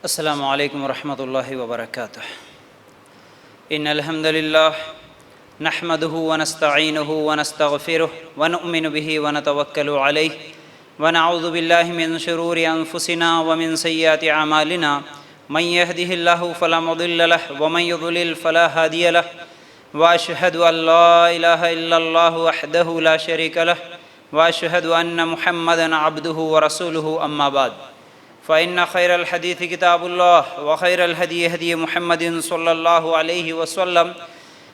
السلام علیکم ورحمۃ اللہ وبرکاتہ۔ ان الحمد للہ نحمده ونستعینه ونستغفره ونؤمن به ونتوکل علیہ ونعوذ باللہ من شرور انفسنا ومن سیئات اعمالنا من يهده اللہ فلا مضل له ومن يضلل فلا هادی له واشهد ان لا الہ الا اللہ وحدہ لا شریک له واشهد ان محمدا عبدہ ورسولہ اما بعد فإن خير الحديث كتاب الله وخير الهدي هدي محمد صلى الله عليه وسلم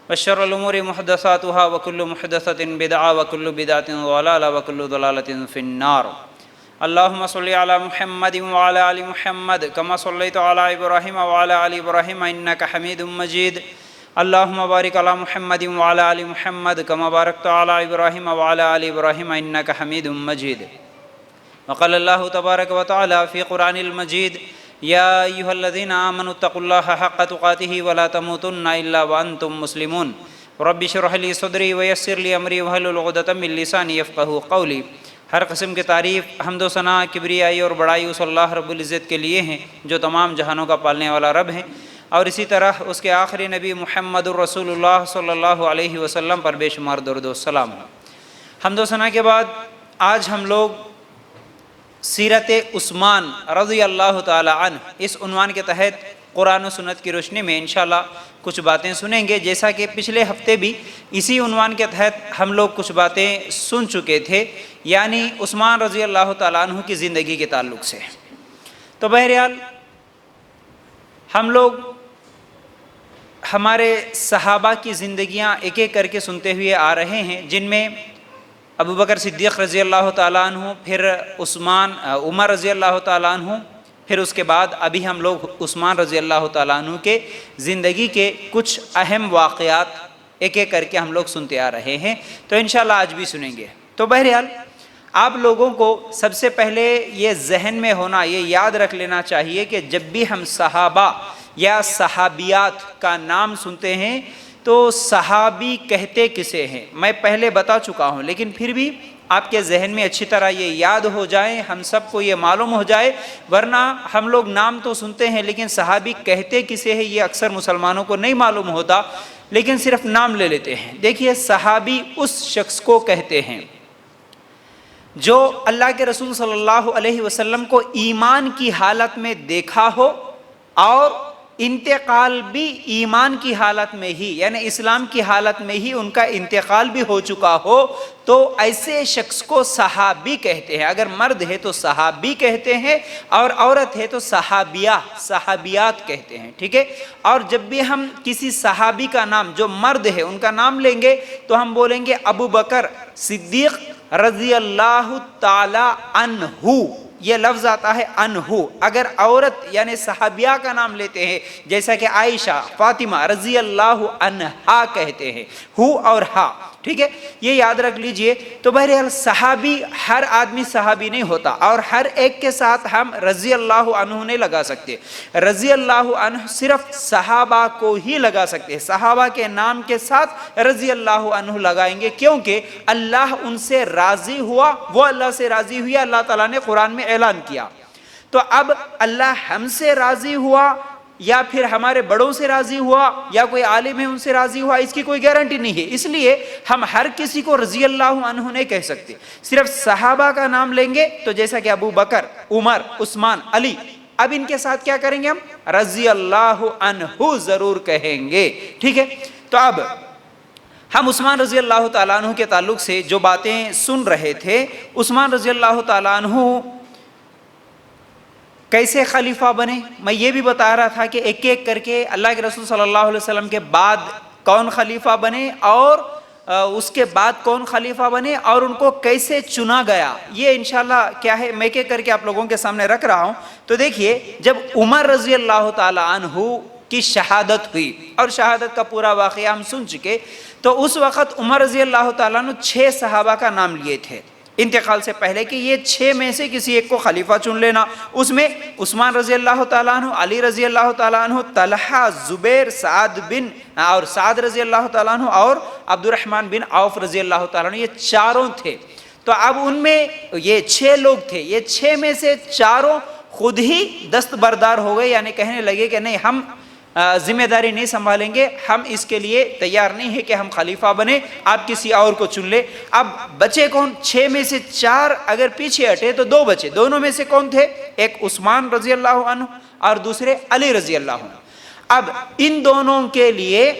وشر الأمور محدثاتها وكل محدثة بدعة وكل بدعة ضلالة وكل ضلالة في النار. اللهم صل على محمد وعلى آل محمد كما صليت على إبراهيم وعلى آل إبراهيم إنك حميد مجيد. اللهم بارك على محمد وعلى آل محمد كما باركت على إبراهيم وعلى آل إبراهيم إنك حميد مجيد. وقال الله تبارك وتعالى في قرآن المجيد: يا أيها الذين آمنوا اتقوا الله حق تقاته ولا تموتن إلا وأنتم مسلمون. رب اشرح لي صدري ويسر لي أمري واحلل عقدة من لساني يفقهوا قولي. ہر قسم کی تعریف، حمد و ثنا، کبریائی اور بڑائی اس اللہ رب العزت کے لیے ہیں جو تمام جہانوں کا پالنے والا رب ہے، اور اسی طرح اس کے آخری نبی محمد الرسول اللہ صلی اللہ علیہ وسلم پر بے شمار درود و سلام ہو۔ حمد و ثنا کے بعد آج ہم لوگ سیرت عثمان رضی اللہ تعالی عنہ اس عنوان کے تحت قرآن و سنت کی روشنی میں انشاءاللہ کچھ باتیں سنیں گے، جیسا کہ پچھلے ہفتے بھی اسی عنوان کے تحت ہم لوگ کچھ باتیں سن چکے تھے، یعنی عثمان رضی اللہ تعالیٰ عنہ کی زندگی کے تعلق سے۔ تو بہرحال ہم لوگ ہمارے صحابہ کی زندگیاں ایک ایک کر کے سنتے ہوئے آ رہے ہیں، جن میں ابو بکر صدیق رضی اللہ تعالیٰ عنہ، پھر عمر رضی اللہ تعالیٰ عنہ، پھر اس کے بعد ابھی ہم لوگ عثمان رضی اللہ تعالیٰ عنہ کے زندگی کے کچھ اہم واقعات ایک ایک کر کے ہم لوگ سنتے آ رہے ہیں، تو انشاءاللہ آج بھی سنیں گے۔ تو بہرحال آپ لوگوں کو سب سے پہلے یہ ذہن میں ہونا، یہ یاد رکھ لینا چاہیے کہ جب بھی ہم صحابہ یا صحابیات کا نام سنتے ہیں تو صحابی کہتے کسے ہیں، میں پہلے بتا چکا ہوں، لیکن پھر بھی آپ کے ذہن میں اچھی طرح یہ یاد ہو جائیں، ہم سب کو یہ معلوم ہو جائے، ورنہ ہم لوگ نام تو سنتے ہیں لیکن صحابی کہتے کسے ہیں یہ اکثر مسلمانوں کو نہیں معلوم ہوتا، لیکن صرف نام لے لیتے ہیں۔ دیکھیے، صحابی اس شخص کو کہتے ہیں جو اللہ کے رسول صلی اللہ علیہ وسلم کو ایمان کی حالت میں دیکھا ہو اور انتقال بھی ایمان کی حالت میں ہی، یعنی اسلام کی حالت میں ہی ان کا انتقال بھی ہو چکا ہو، تو ایسے شخص کو صحابی کہتے ہیں۔ اگر مرد ہے تو صحابی کہتے ہیں، اور عورت ہے تو صحابیات کہتے ہیں، ٹھیک ہے۔ اور جب بھی ہم کسی صحابی کا نام، جو مرد ہے ان کا نام لیں گے تو ہم بولیں گے ابو بکر صدیق رضی اللہ تعالی عنہ، یہ لفظ آتا ہے عنہ۔ اگر عورت یعنی صحابیہ کا نام لیتے ہیں، جیسا کہ عائشہ، فاطمہ رضی اللہ عنہا کہتے ہیں، ہو اور ہا، ٹھیک ہے، یہ یاد رکھ لیجئے۔ تو بہرحال صحابی، ہر آدمی صحابی نہیں ہوتا، اور ہر ایک کے ساتھ ہم رضی اللہ عنہ نہیں لگا سکتے۔ رضی اللہ عنہ صرف صحابہ کو ہی لگا سکتے ہیں، صحابہ کے نام کے ساتھ رضی اللہ عنہ لگائیں گے، کیونکہ اللہ ان سے راضی ہوا، وہ اللہ سے راضی ہوئی، اللہ تعالیٰ نے قرآن میں اعلان کیا۔ تو اب اللہ ہم سے راضی ہوا یا پھر ہمارے بڑوں سے راضی ہوا یا کوئی عالم ہے ان سے راضی ہوا، اس کی کوئی گارنٹی نہیں ہے، اس لیے ہم ہر کسی کو رضی اللہ عنہ نہیں کہہ سکتے۔ صرف صحابہ کا نام لیں گے تو جیسا کہ ابو بکر، عمر، عثمان، علی، اب ان کے ساتھ کیا کریں گے؟ ہم رضی اللہ عنہ ضرور کہیں گے، ٹھیک ہے۔ تو اب ہم عثمان رضی اللہ تعالیٰ عنہ کے تعلق سے جو باتیں سن رہے تھے، عثمان رضی اللہ تعالیٰ عنہ کیسے خلیفہ بنے، میں یہ بھی بتا رہا تھا کہ ایک ایک کر کے اللہ کے رسول صلی اللہ علیہ وسلم کے بعد کون خلیفہ بنے اور اس کے بعد کون خلیفہ بنے اور ان کو کیسے چنا گیا، یہ انشاءاللہ کیا ہے میں ایک ایک کر کے آپ لوگوں کے سامنے رکھ رہا ہوں۔ تو دیکھیے، جب عمر رضی اللہ تعالی عنہ کی شہادت ہوئی، اور شہادت کا پورا واقعہ ہم سن چکے، تو اس وقت عمر رضی اللہ تعالیٰ عنہ 6 صحابہ کا نام لیے تھے انتقال سے پہلے کہ یہ 6 میں سے کسی ایک کو خلیفہ چن لینا۔ اس میں عثمان رضی اللہ تعالیٰ عنہ، علی رضی اللہ تعالیٰ عنہ، طلحہ، زبیر، سعد رضی اللہ تعالیٰ عنہ اور عبد الرحمن بن عوف رضی اللہ تعالیٰ عنہ، یہ چاروں تھے۔ تو اب ان میں یہ 6 لوگ تھے، یہ 6 میں سے چاروں خود ہی دستبردار ہو گئے، یعنی کہنے لگے کہ نہیں، ہم ذمہ داری نہیں سنبھالیں گے، ہم اس کے لیے تیار نہیں ہے کہ ہم خلیفہ بنے، آپ کسی اور کو چن لے۔ اب بچے کون؟ 6 میں سے 4 اگر پیچھے ہٹے تو 2 بچے، دونوں میں سے کون تھے؟ ایک عثمان رضی اللہ عنہ اور دوسرے علی رضی اللہ عنہ۔ اب ان دونوں کے لیے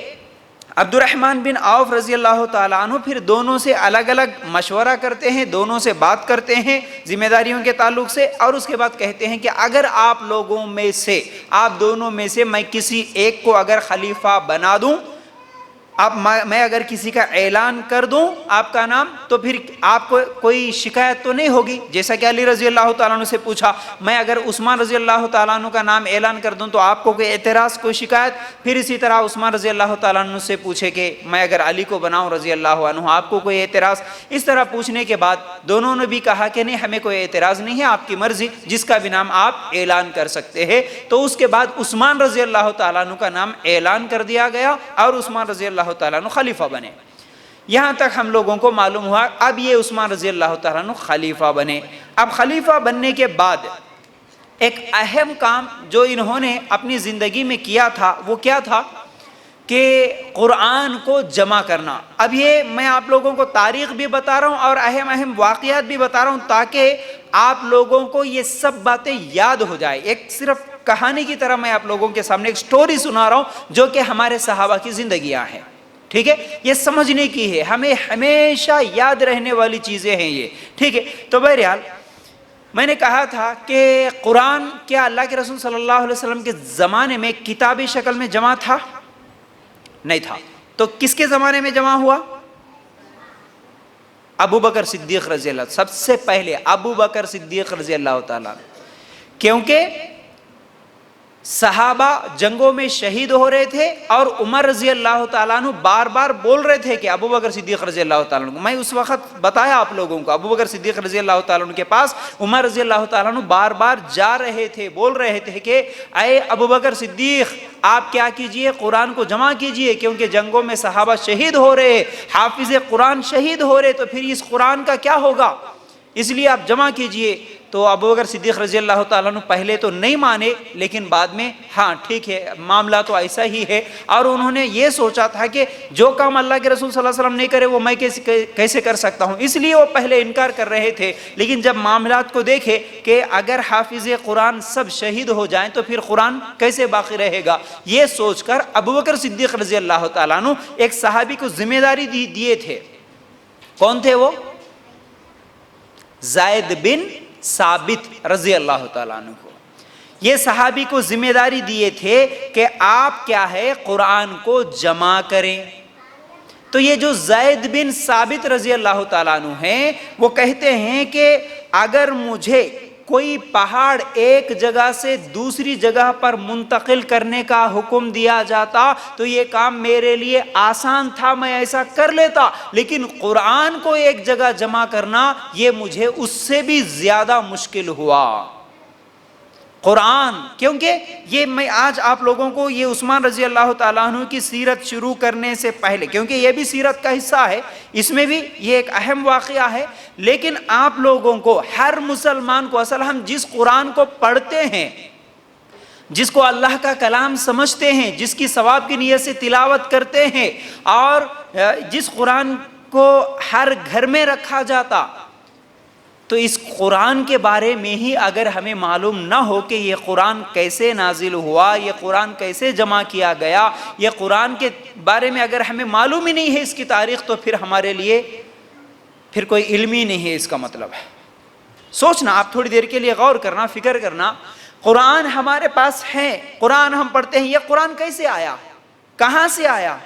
عبد الرحمن بن عوف رضی اللہ تعالیٰ عنہ پھر دونوں سے الگ الگ مشورہ کرتے ہیں، دونوں سے بات کرتے ہیں ذمہ داریوں کے تعلق سے، اور اس کے بعد کہتے ہیں کہ اگر آپ لوگوں میں سے، آپ دونوں میں سے میں کسی ایک کو اگر خلیفہ بنا دوں، اب میں اگر کسی کا اعلان کر دوں آپ کا نام، تو پھر آپ کو کوئی شکایت تو نہیں ہوگی؟ جیسا کہ علی رضی اللہ تعالیٰ عنہ سے پوچھا، میں اگر عثمان رضی اللہ تعالیٰ عنہ کا نام اعلان کر دوں تو آپ کو کوئی اعتراض، کوئی شکایت؟ پھر اسی طرح عثمان رضی اللہ تعالیٰ عنہ سے پوچھے کہ میں اگر علی کو بناؤں رضی اللہ عنہ، آپ کو کوئی اعتراض؟ اس طرح پوچھنے کے بعد دونوں نے بھی کہا کہ نہیں، ہمیں کوئی اعتراض نہیں ہے، آپ کی مرضی، جس کا بھی نام آپ اعلان کر سکتے ہیں۔ تو اس کے بعد عثمان رضی اللہ تعالیٰ عنہ کا نام اعلان کر دیا گیا اور عثمان رضی اللہ تعالیٰ عنہ خلیفہ بنے۔ یہاں تک ہم لوگوں کو معلوم ہوا۔ اب یہ عثمان رضی اللہ تعالیٰ عنہ خلیفہ بنے۔ اب خلیفہ بننے کے بعد ایک اہم کام جو انہوں نے اپنی زندگی میں کیا تھا وہ کیا تھا کہ قرآن کو جمع کرنا۔ اب یہ میں آپ لوگوں کو تاریخ بھی بتا رہا ہوں اور اہم اہم واقعات بھی بتا رہا ہوں تاکہ آپ لوگوں کو یہ سب باتیں یاد ہو جائے۔ ایک صرف کہانی کی طرح میں آپ لوگوں کے سامنے ایک سٹوری سنا رہا ہوں جو کہ ہمارے صحابہ کی زندگیاں ہیں، ٹھیک ہے؟ یہ سمجھنے کی ہے، ہمیں ہمیشہ یاد رہنے والی چیزیں ہیں یہ، ٹھیک ہے؟ تو بہرحال میں نے کہا تھا کہ قرآن کیا اللہ کے رسول صلی اللہ علیہ وسلم کے زمانے میں کتابی شکل میں جمع تھا؟ نہیں تھا۔ تو کس کے زمانے میں جمع ہوا؟ ابو بکر صدیق رضی اللہ، سب سے پہلے ابو بکر صدیق رضی اللہ تعالیٰ، کیونکہ صحابہ جنگوں میں شہید ہو رہے تھے اور عمر رضی اللہ تعالیٰ عنہ بار بار بول رہے تھے کہ ابو بکر صدیق رضی اللہ تعالیٰ عنہ، میں اس وقت بتایا آپ لوگوں کو، ابو بکر صدیق رضی اللہ تعالیٰ عنہ کے پاس عمر رضی اللہ تعالیٰ عنہ بار بار جا رہے تھے، بول رہے تھے کہ اے ابو بکر صدیق، آپ کیا کیجئے، قرآن کو جمع کیجئے، کیونکہ جنگوں میں صحابہ شہید ہو رہے، حافظ قرآن شہید ہو رہے، تو پھر اس قرآن کا کیا ہوگا، اس لیے آپ جمع کیجئے۔ تو ابو بکر صدیق رضی اللہ تعالیٰ عنہ پہلے تو نہیں مانے، لیکن بعد میں ہاں ٹھیک ہے، معاملہ تو ایسا ہی ہے، اور انہوں نے یہ سوچا تھا کہ جو کام اللہ کے رسول صلی اللہ علیہ وسلم نہیں کرے وہ میں کیسے کر سکتا ہوں، اس لیے وہ پہلے انکار کر رہے تھے۔ لیکن جب معاملات کو دیکھے کہ اگر حافظ قرآن سب شہید ہو جائیں تو پھر قرآن کیسے باقی رہے گا، یہ سوچ کر ابو بکر صدیق رضی اللہ تعالیٰ عنہ ایک صحابی کو ذمہ داری دیے تھے۔ کون تھے وہ؟ زید بن ثابت رضی اللہ تعالیٰ عنہ کو، یہ صحابی کو ذمہ داری دیے تھے کہ آپ کیا ہے، قرآن کو جمع کریں۔ تو یہ جو زید بن ثابت رضی اللہ تعالیٰ عنہ ہیں وہ کہتے ہیں کہ اگر مجھے کوئی پہاڑ ایک جگہ سے دوسری جگہ پر منتقل کرنے کا حکم دیا جاتا تو یہ کام میرے لیے آسان تھا، میں ایسا کر لیتا، لیکن قرآن کو ایک جگہ جمع کرنا یہ مجھے اس سے بھی زیادہ مشکل ہوا۔ قرآن، کیونکہ یہ میں آج آپ لوگوں کو یہ عثمان رضی اللہ تعالیٰ عنہ کی سیرت شروع کرنے سے پہلے، کیونکہ یہ بھی سیرت کا حصہ ہے، اس میں بھی یہ ایک اہم واقعہ ہے، لیکن آپ لوگوں کو، ہر مسلمان کو، اصل ہم جس قرآن کو پڑھتے ہیں، جس کو اللہ کا کلام سمجھتے ہیں، جس کی ثواب کی نیت سے تلاوت کرتے ہیں، اور جس قرآن کو ہر گھر میں رکھا جاتا، تو اس قرآن کے بارے میں ہی اگر ہمیں معلوم نہ ہو کہ یہ قرآن کیسے نازل ہوا، یہ قرآن کیسے جمع کیا گیا، یہ قرآن کے بارے میں اگر ہمیں معلوم ہی نہیں ہے اس کی تاریخ، تو پھر ہمارے لیے پھر کوئی علم ہی نہیں ہے اس کا مطلب ہے۔ سوچنا، آپ تھوڑی دیر کے لیے غور کرنا، فکر کرنا، قرآن ہمارے پاس ہے، قرآن ہم پڑھتے ہیں، یہ قرآن کیسے آیا، کہاں سے آیا،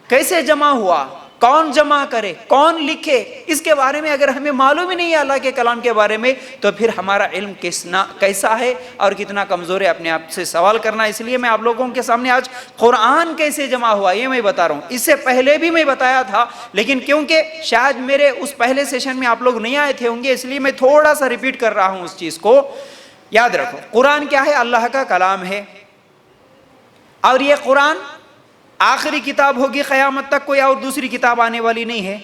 کیسے جمع ہوا، کون جمع کرے، کون لکھے، اس کے بارے میں اگر ہمیں معلوم ہی نہیں ہے اللہ کے کلام کے بارے میں، تو پھر ہمارا علم کیسا ہے اور کتنا کمزور ہے، اپنے آپ سے سوال کرنا۔ اس لیے میں آپ لوگوں کے سامنے آج قرآن کیسے جمع ہوا یہ میں بتا رہا ہوں۔ اس سے پہلے بھی میں بتایا تھا، لیکن کیونکہ شاید میرے اس پہلے سیشن میں آپ لوگ نہیں آئے تھے ہوں گے، اس لیے میں تھوڑا سا ریپیٹ کر رہا ہوں اس چیز کو۔ یاد رکھو، قرآن کیا ہے؟ اللہ کا کلام ہے، اور یہ قرآن آخری کتاب ہوگی، قیامت تک کوئی اور دوسری کتاب آنے والی نہیں ہے۔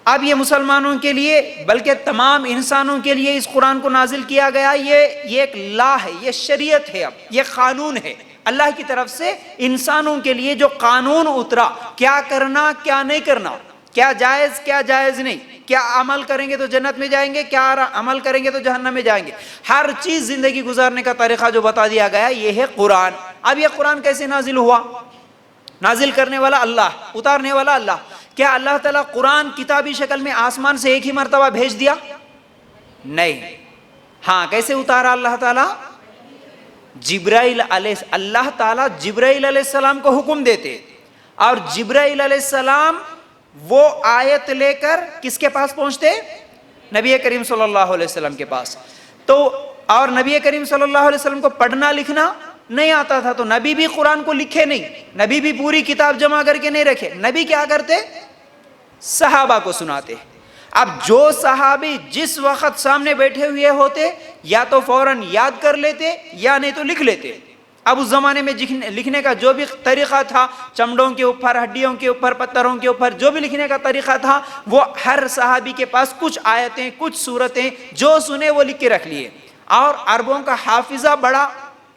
اب یہ مسلمانوں کے لیے بلکہ تمام انسانوں کے لیے اس قرآن کو نازل کیا گیا. یہ ایک لا ہے، یہ شریعت ہے، اب یہ قانون ہے اللہ کی طرف سے انسانوں کے لیے جو قانون اترا، کیا کرنا کیا نہیں کرنا، کیا جائز نہیں، کیا عمل کریں گے تو جنت میں جائیں گے، کیا عمل کریں گے تو جہنم میں جائیں گے، ہر چیز زندگی گزارنے کا طریقہ جو بتا دیا گیا یہ ہے قرآن. اب یہ قرآن کیسے نازل ہوا؟ نازل کرنے والا اللہ، اتارنے والا اللہ. کیا اللہ تعالیٰ قرآن کتابی شکل میں آسمان سے ایک ہی مرتبہ بھیج دیا؟ نہیں. ہاں، کیسے اتارا اللہ تعالیٰ؟ اللہ تعالیٰ جبرائیل علیہ السلام کو حکم دیتے، اور جبرائیل علیہ السلام وہ آیت لے کر کس کے پاس پہنچتے؟ نبی کریم صلی اللہ علیہ وسلم کے پاس. تو اور نبی کریم صلی اللہ علیہ وسلم کو پڑھنا لکھنا نہیں آتا تھا، تو نبی بھی قرآن کو لکھے نہیں، نبی بھی پوری کتاب جمع کر کے نہیں رکھے. نبی کیا کرتے؟ صحابہ کو سناتے. اب جو صحابی جس وقت سامنے بیٹھے ہوئے ہوتے یا تو فوراً یاد کر لیتے یا نہیں تو لکھ لیتے. اب اس زمانے میں لکھنے کا جو بھی طریقہ تھا، چمڑوں کے اوپر، ہڈیوں کے اوپر، پتھروں کے اوپر جو بھی لکھنے کا طریقہ تھا، وہ ہر صحابی کے پاس کچھ آیتیں، کچھ سورتیں جو سنے وہ لکھ کے رکھ لیے. اور عربوں کا حافظہ بڑا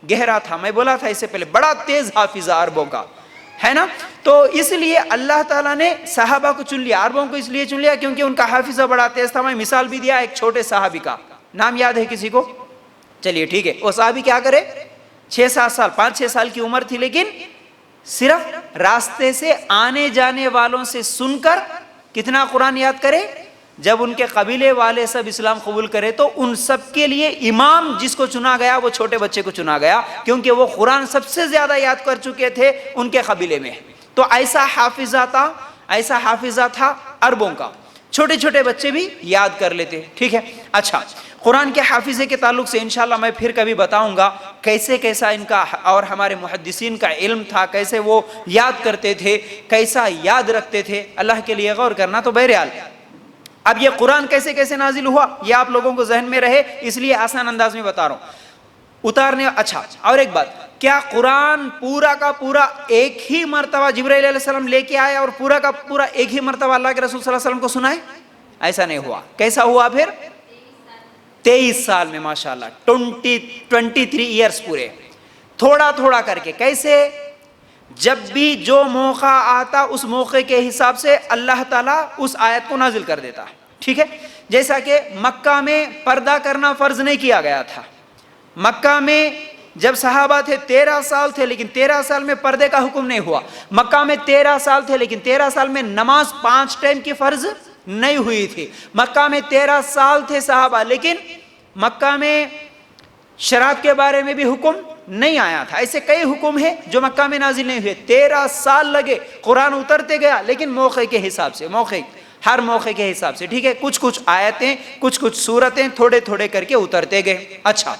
گہرا تھا، میں بولا تھا اس سے پہلے، بڑا تیز حافظہ عربوں کا ہے نا. تو اس لیے اللہ تعالیٰ نے صحابہ کو چن لیا، عربوں کو اس لیے چن لیا کیونکہ ان کا حافظہ بڑا تیز تھا. میں مثال بھی دیا ایک چھوٹے صحابی کا، نام یاد ہے کسی کو؟ چلیے ٹھیک ہے. وہ صحابی کیا کرے، 6-7 سال، 5-6 سال کی عمر تھی، لیکن صرف راستے سے آنے جانے والوں سے سن کر کتنا قرآن یاد کرے. جب ان کے قبیلے والے سب اسلام قبول کرے تو ان سب کے لیے امام جس کو چنا گیا وہ چھوٹے بچے کو چنا گیا، کیونکہ وہ قرآن سب سے زیادہ یاد کر چکے تھے ان کے قبیلے میں. تو ایسا حافظہ تھا عربوں کا، چھوٹے چھوٹے بچے بھی یاد کر لیتے. ٹھیک ہے. اچھا، قرآن کے حافظے کے تعلق سے انشاءاللہ میں پھر کبھی بتاؤں گا کیسا ان کا اور ہمارے محدثین کا علم تھا، کیسے وہ یاد کرتے تھے، کیسا یاد رکھتے تھے. اللہ کے لیے غور کرنا. تو بہرحال اب یہ قرآن کیسے نازل ہوا یہ آپ لوگوں کو ذہن میں رہے، اس لیے آسان انداز میں بتا رہا ہوں اتارنے. اچھا، اور ایک بات، کیا قرآن پورا کا پورا ایک ہی مرتبہ جبرائیل علیہ السلام لے کے آئے اور پورا کا پورا ایک ہی مرتبہ اللہ کے رسول صلی اللہ علیہ وسلم کو سنائے؟ ایسا نہیں ہوا. کیسا ہوا پھر؟ 23 سال میں، ماشاءاللہ 23 ایئرز پورے، تھوڑا تھوڑا کر کے. کیسے؟ جب بھی جو موقع آتا اس موقع کے حساب سے اللہ تعالیٰ اس آیت کو نازل کر دیتا. ٹھیک ہے. جیسا کہ مکہ میں پردہ کرنا فرض نہیں کیا گیا تھا. مکہ میں جب صحابہ تھے 13 سال تھے، لیکن 13 سال میں پردے کا حکم نہیں ہوا. مکہ میں 13 سال تھے، لیکن 13 سال میں نماز 5 ٹائم کی فرض نہیں ہوئی تھی. مکہ میں 13 سال تھے صحابہ، لیکن مکہ میں شراب کے بارے میں بھی حکم نہیں آیا تھا. ایسے کئی حکم ہیں جو مکہ میں نازل نہیں ہوئے. 13 سال لگے، قرآن اترتے گیا، لیکن موقع کے حساب سے، ہر موقع کے حساب سے. ٹھیک ہے. کچھ آیتیں، کچھ سورتیں تھوڑے تھوڑے کر کے اترتے گئے. اچھا،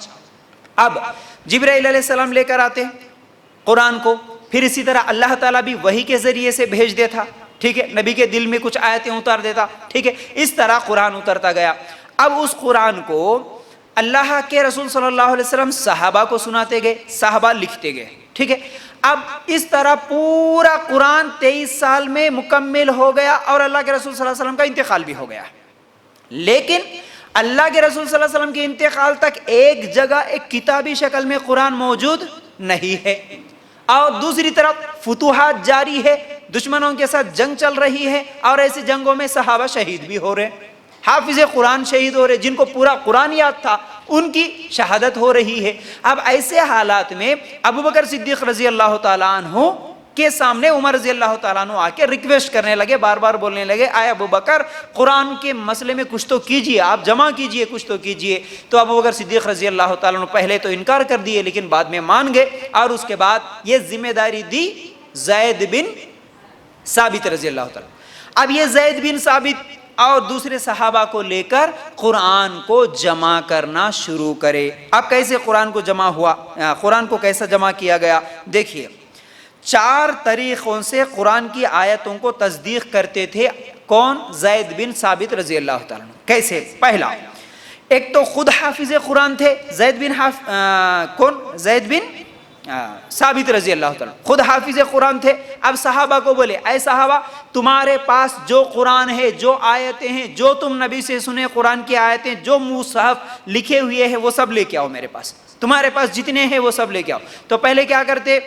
اب جبرائیل علیہ السلام لے کر آتے قرآن کو، پھر اسی طرح اللہ تعالیٰ بھی وحی کے ذریعے سے بھیج دیتا. ٹھیک ہے. نبی کے دل میں کچھ آیتیں اتار دیتا. ٹھیک ہے. اس طرح قرآن اترتا گیا. اب اس قرآن کو اللہ کے رسول صلی اللہ علیہ وسلم صحابہ کو سناتے گئے، صحابہ لکھتے گئے. ٹھیک ہے. اب اس طرح پورا قرآن 23 سال میں مکمل ہو گیا اور اللہ کے رسول صلی اللہ علیہ وسلم کا انتقال بھی ہو گیا. لیکن اللہ کے رسول صلی اللہ علیہ وسلم کے انتقال تک ایک جگہ ایک کتابی شکل میں قرآن موجود نہیں ہے. اور دوسری طرف فتوحات جاری ہے، دشمنوں کے ساتھ جنگ چل رہی ہے، اور ایسی جنگوں میں صحابہ شہید بھی ہو رہے، حافظ قرآن شہید ہو رہے، جن کو پورا قرآن یاد تھا ان کی شہادت ہو رہی ہے. اب ایسے حالات میں ابوبکر صدیق رضی اللہ تعالیٰ عنہ کے سامنے عمر رضی اللہ تعالیٰ عنہ آ کے ریکویسٹ کرنے لگے، بار بار بولنے لگے، آئے ابوبکر قرآن کے مسئلے میں کچھ تو کیجئے، آپ جمع کیجئے، کچھ تو کیجئے. تو ابوبکر صدیق رضی اللہ تعالیٰ عنہ پہلے تو انکار کر دیے، لیکن بعد میں مان گئے، اور اس کے بعد یہ ذمہ داری دی زید بن ثابت رضی اللہ تعالیٰ. اب یہ زید بن ثابت اور دوسرے صحابہ کو لے کر قرآن کو جمع کرنا شروع کرے. اب کیسے قرآن کو جمع ہوا، قرآن کو کیسا جمع کیا گیا؟ دیکھیے، 4 طریقوں سے قرآن کی آیتوں کو تصدیق کرتے تھے. کون؟ زید بن ثابت رضی اللہ تعالیٰ عنہ. کیسے؟ پہلا، ایک تو خود حافظ قرآن تھے زید بن ثابت رضی اللہ تعالیٰ خود حافظ قرآن تھے. اب صحابہ کو بولے اے صحابہ تمہارے پاس جو قرآن ہے، جو آیتیں ہیں، جو تم نبی سے سنے قرآن کی آیتیں، جو مصحف لکھے ہوئے ہیں وہ سب لے کے آؤ میرے پاس. تمہارے پاس جتنے ہیں وہ سب لے کے آؤ. تو پہلے کیا کرتے،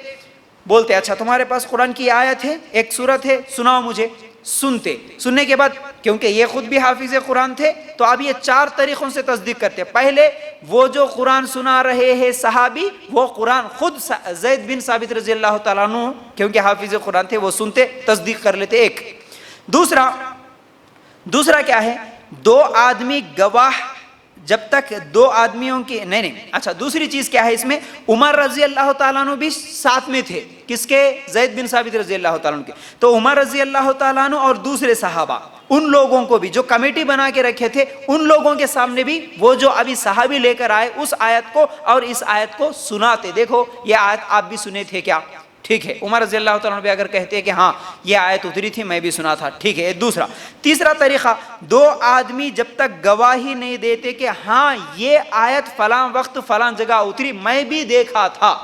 بولتے اچھا تمہارے پاس قرآن کی آیت ہے، ایک سورت ہے، سناؤ مجھے. سنتے، سننے کے بعد کیونکہ یہ خود بھی حافظ قرآن تھے تو اب یہ 4 طریقوں سے تصدیق کرتے. پہلے وہ جو قرآن سنا رہے ہیں صحابی، وہ قرآن خود زید بن ثابت رضی اللہ تعالیٰ عنہ کیونکہ حافظ قرآن تھے وہ سنتے، تصدیق کر لیتے. ایک دوسرا کیا ہے، 2 آدمی گواہ، جب تک 2 آدمیوں کی نہیں اچھا دوسری چیز کیا ہے اس میں، عمر رضی اللہ تعالیٰ عنہ بھی ساتھ میں تھے. کس کے؟ زید بن ثابت رضی اللہ تعالیٰ عنہ کے. تو عمر رضی اللہ تعالیٰ عنہ اور دوسرے صحابہ، ان لوگوں کو بھی جو کمیٹی بنا کے رکھے تھے، ان لوگوں کے سامنے بھی وہ جو ابھی صحابی لے کر آئے اس آیت کو اور اس آیت کو سناتے. دیکھو یہ آیت آپ بھی سنے تھے کیا؟ ٹھیک ہے. عمر رضی اللہ تعالیٰ عنہ بھی اگر کہتے ہیں کہ ہاں یہ آیت اتری تھی میں بھی سنا تھا، ٹھیک ہے. تیسرا طریقہ، 2 آدمی جب تک گواہی نہیں دیتے کہ ہاں یہ آیت فلاں وقت فلاں جگہ اتری، میں بھی دیکھا تھا،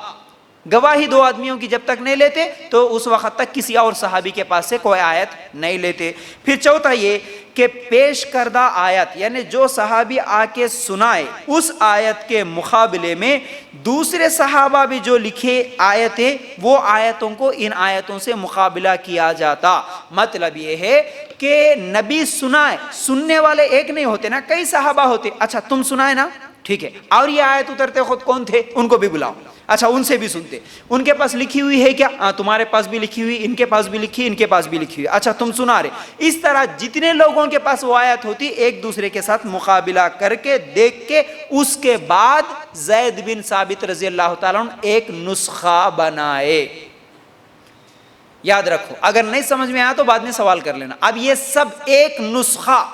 گواہی 2 آدمیوں کی جب تک نہیں لیتے تو اس وقت تک کسی اور صحابی کے پاس سے کوئی آیت نہیں لیتے. پھر چوتھا یہ کہ پیش کردہ آیت یعنی جو صحابی آ کے سنائے اس آیت کے مقابلے میں دوسرے صحابہ بھی جو لکھے آیتیں، وہ آیتوں کو ان آیتوں سے مقابلہ کیا جاتا. مطلب یہ ہے کہ نبی سنائے، سننے والے ایک نہیں ہوتے نا، کئی صحابہ ہوتے. اچھا تم سنائے نا، ٹھیک ہے، اور یہ آیت اترتے خود کون تھے ان کو بھی بلاؤ. اچھا ان سے بھی سنتے، ان کے پاس لکھی ہوئی ہے کیا؟ تمہارے پاس بھی لکھی ہوئی، ان کے پاس بھی لکھی، ان کے پاس بھی لکھی ہوئی. اچھا تم سنا رہے. اس طرح جتنے لوگوں کے پاس وہ آیت ہوتی ایک دوسرے کے ساتھ مقابلہ کر کے دیکھ کے اس کے بعد زید بن ثابت رضی اللہ تعالیٰ عنہ ایک نسخہ بنائے. یاد رکھو، اگر نہیں سمجھ میں آیا تو بعد میں سوال کر لینا. اب یہ سب ایک نسخہ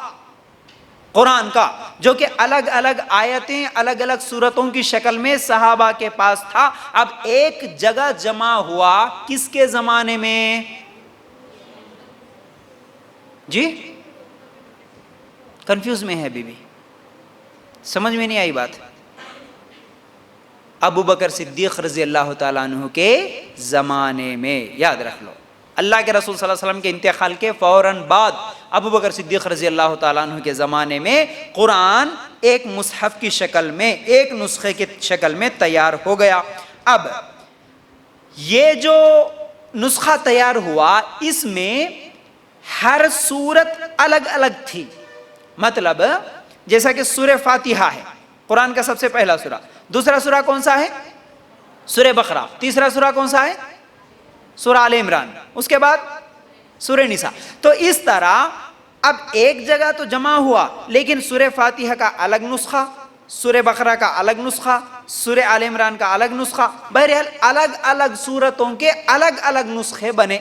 قرآن کا جو کہ الگ الگ آیتیں الگ الگ صورتوں کی شکل میں صحابہ کے پاس تھا، اب ایک جگہ جمع ہوا. کس کے زمانے میں؟ جی کنفیوز میں ہے بی سمجھ میں نہیں آئی بات. ابو بکر صدیق رضی اللہ تعالیٰ عنہ کے زمانے میں. یاد رکھ لو، اللہ کے رسول صلی اللہ علیہ وسلم کے انتقال کے فوراً بعد ابو بکر صدیق رضی اللہ تعالیٰ عنہ کے زمانے میں قرآن ایک مصحف کی شکل میں، ایک نسخے کی شکل میں تیار ہو گیا. اب یہ جو نسخہ تیار ہوا اس میں ہر سورت الگ الگ تھی. مطلب جیسا کہ سورہ فاتحہ ہے قرآن کا سب سے پہلا سورہ، دوسرا سورہ کون سا ہے؟ سورہ بقرہ. تیسرا سورہ کون سا ہے؟ سورہ آل عمران. اس کے بعد سورہ نساء. تو اس طرح اب ایک جگہ تو جمع ہوا، لیکن سورہ فاتحہ کا الگ نسخہ، سورہ بقرہ کا الگ نسخہ، سورہ آل عمران کا الگ نسخہ. بہرحال الگ الگ سورتوں کے الگ الگ نسخے بنے.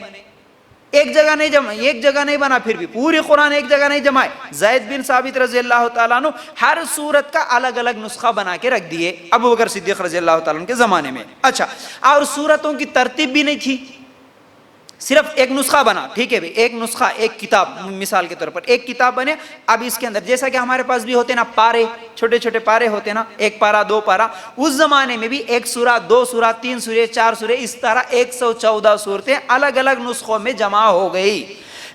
ایک جگہ نہیں جمع، ایک جگہ نہیں بنا، پھر بھی پوری قرآن ایک جگہ نہیں جمائے. زید بن ثابت رضی اللہ تعالیٰ عنہ ہر سورت کا الگ الگ نسخہ بنا کے رکھ دیے ابو بکر صدیق رضی اللہ تعالیٰ عنہ کے زمانے میں. اچھا، اور سورتوں کی ترتیب بھی نہیں تھی، صرف ایک نسخہ بنا. ٹھیک ہے بھائی، ایک نسخہ، ایک کتاب، مثال کے طور پر ایک کتاب بنے. اب اس کے اندر جیسا کہ ہمارے پاس بھی ہوتے نا پارے، چھوٹے چھوٹے پارے ہوتے نا، 1 پارا 2 پارا، اس زمانے میں بھی 1 سورہ 2 سورہ 3 سورے 4 سورے، اس طرح 114 صورتیں الگ الگ نسخوں میں جمع ہو گئی.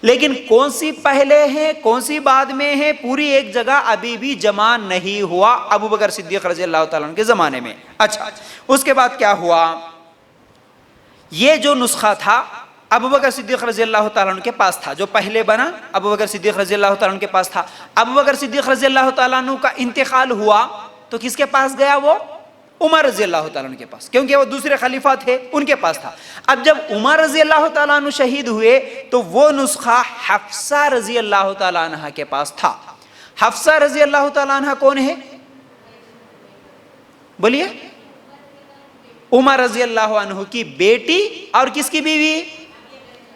لیکن کون سی پہلے ہیں کون سی بعد میں ہے پوری ایک جگہ ابھی بھی جمع نہیں ہوا ابو بکر صدیق رضی اللہ تعالیٰ عنہ کے زمانے میں. اچھا، اس کے بعد کیا ہوا؟ یہ جو نسخہ تھا ابو بکر صدیق رضی اللہ تعالیٰ عنہ کے پاس تھا، جو پہلے بنا ابو بکر صدیق رضی اللہ تعالیٰ عنہ کے پاس تھا. ابو بکر صدیق رضی اللہ تعالیٰ عنہ کا انتقال ہوا تو کس کے پاس گیا؟ وہ عمر رضی اللہ تعالیٰ عنہ کے پاس، کیونکہ وہ دوسرے خلیفہ تھے، ان کے پاس تھا. اب جب عمر رضی اللہ تعالیٰ عنہ شہید ہوئے تو وہ نسخہ حفصہ رضی اللہ تعالیٰ عنہ کے پاس تھا. حفصہ رضی اللہ تعالیٰ عنہ کون ہے؟ بولیے. عمر رضی اللہ عنہ کی بیٹی اور کس کی بیوی؟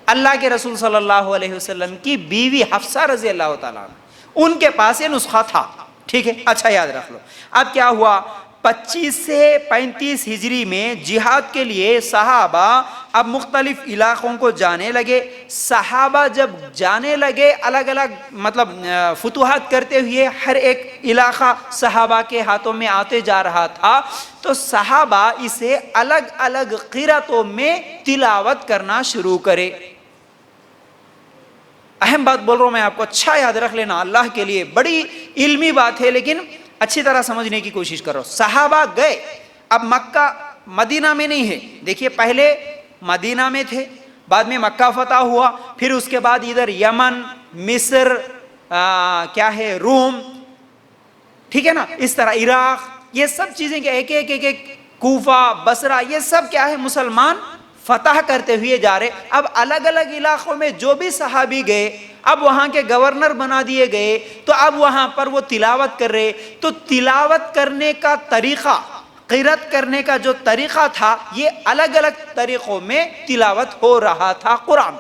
اللہ کے رسول صلی اللہ علیہ وسلم کی بیوی حفصہ رضی اللہ تعالیٰ عنہ، ان کے پاس یہ نسخہ تھا. ٹھیک ہے، اچھا یاد رکھ لو. اب کیا ہوا؟ 25 سے 35 ہجری میں جہاد کے لیے صحابہ اب مختلف علاقوں کو جانے لگے. صحابہ جب جانے لگے الگ الگ مطلب فتوحات کرتے ہوئے، ہر ایک علاقہ صحابہ کے ہاتھوں میں آتے جا رہا تھا، تو صحابہ اسے الگ الگ قرأتوں میں تلاوت کرنا شروع کرے. اہم بات بول رہا ہوں میں آپ کو، اچھا یاد رکھ لینا، اللہ کے لیے بڑی علمی بات ہے لیکن اچھی طرح سمجھنے کی کوشش کرو. صحابہ گئے، اب مکہ مدینہ میں نہیں ہے، دیکھیے پہلے مدینہ میں تھے، بعد میں مکہ فتح ہوا، پھر اس کے بعد ادھر یمن، مصر، کیا ہے روم، ٹھیک ہے نا، اس طرح عراق، یہ سب چیزیں کیا ایک ایک ایک ایک کوفہ، بصرہ، یہ سب کیا ہے مسلمان فتح کرتے ہوئے جا رہے. اب الگ الگ علاقوں میں جو بھی صحابی گئے اب وہاں کے گورنر بنا دیے گئے، تو اب وہاں پر وہ تلاوت کر رہے. تو تلاوت کرنے کا طریقہ، قرأت کرنے کا جو طریقہ تھا، یہ الگ الگ طریقوں میں تلاوت ہو رہا تھا. قرآن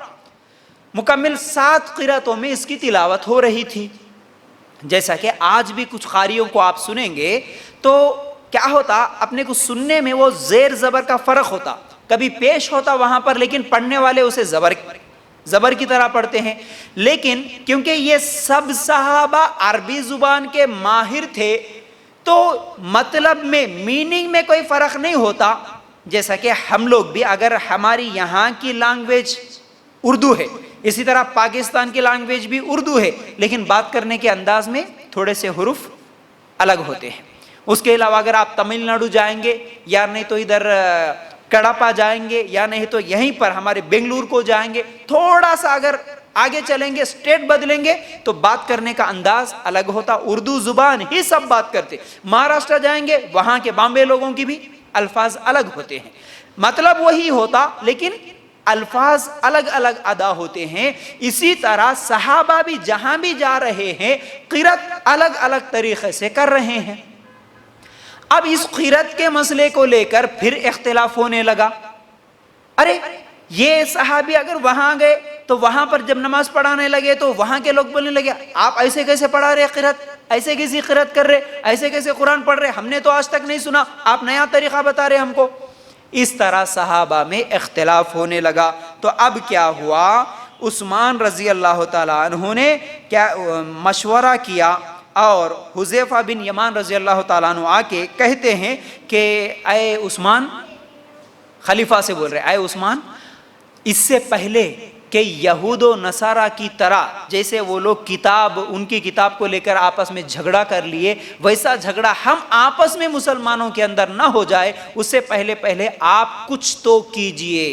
مکمل 7 قرأتوں میں اس کی تلاوت ہو رہی تھی. جیسا کہ آج بھی کچھ قاریوں کو آپ سنیں گے تو کیا ہوتا، اپنے کو سننے میں وہ زیر زبر کا فرق ہوتا، کبھی پیش ہوتا وہاں پر، لیکن پڑھنے والے اسے زبر کی طرح پڑھتے ہیں. لیکن کیونکہ یہ سب صحابہ عربی زبان کے ماہر تھے تو مطلب میں، میننگ میں کوئی فرق نہیں ہوتا. جیسا کہ ہم لوگ بھی، اگر ہماری یہاں کی لینگویج اردو ہے، اسی طرح پاکستان کی لینگویج بھی اردو ہے، لیکن بات کرنے کے انداز میں تھوڑے سے حروف الگ ہوتے ہیں. اس کے علاوہ اگر آپ تمل ناڈو جائیں گے، یا نہیں تو ادھر کڑپا جائیں گے، یا نہیں تو یہیں پر ہمارے بنگلور کو جائیں گے، تھوڑا سا اگر آگے چلیں گے، اسٹیٹ بدلیں گے تو بات کرنے کا انداز الگ ہوتا. اردو زبان ہی سب بات کرتے. مہاراشٹر جائیں گے، وہاں کے بامبے لوگوں کی بھی الفاظ الگ ہوتے ہیں، مطلب وہی ہوتا لیکن الفاظ الگ الگ ادا ہوتے ہیں. اسی طرح صحابہ بھی جہاں بھی جا رہے ہیں قرأت الگ الگ طریقے سے کر رہے ہیں. اب اس قرأت کے مسئلے کو لے کر پھر اختلاف ہونے لگا. ارے یہ صحابی اگر وہاں گئے تو وہاں پر جب نماز پڑھانے لگے تو وہاں کے لوگ بولنے لگے آپ ایسے کیسے پڑھا رہے قرأت، ایسے کیسی قرأت کر رہے، ایسے کیسے قرآن پڑھ رہے، ہم نے تو آج تک نہیں سنا، آپ نیا طریقہ بتا رہے ہم کو. اس طرح صحابہ میں اختلاف ہونے لگا. تو اب کیا ہوا، عثمان رضی اللہ تعالیٰ عنہ نے کیا مشورہ کیا، اور حذیفہ بن یمان رضی اللہ تعالیٰ عنہ آ کے کہتے ہیں کہ اے عثمان، خلیفہ سے بول رہے، اے عثمان، اس سے پہلے کہ یہود و نصارہ کی طرح جیسے وہ لوگ ان کی کتاب کو لے کر آپس میں جھگڑا کر لیے، ویسا جھگڑا ہم آپس میں مسلمانوں کے اندر نہ ہو جائے، اس سے پہلے آپ کچھ تو کیجئے،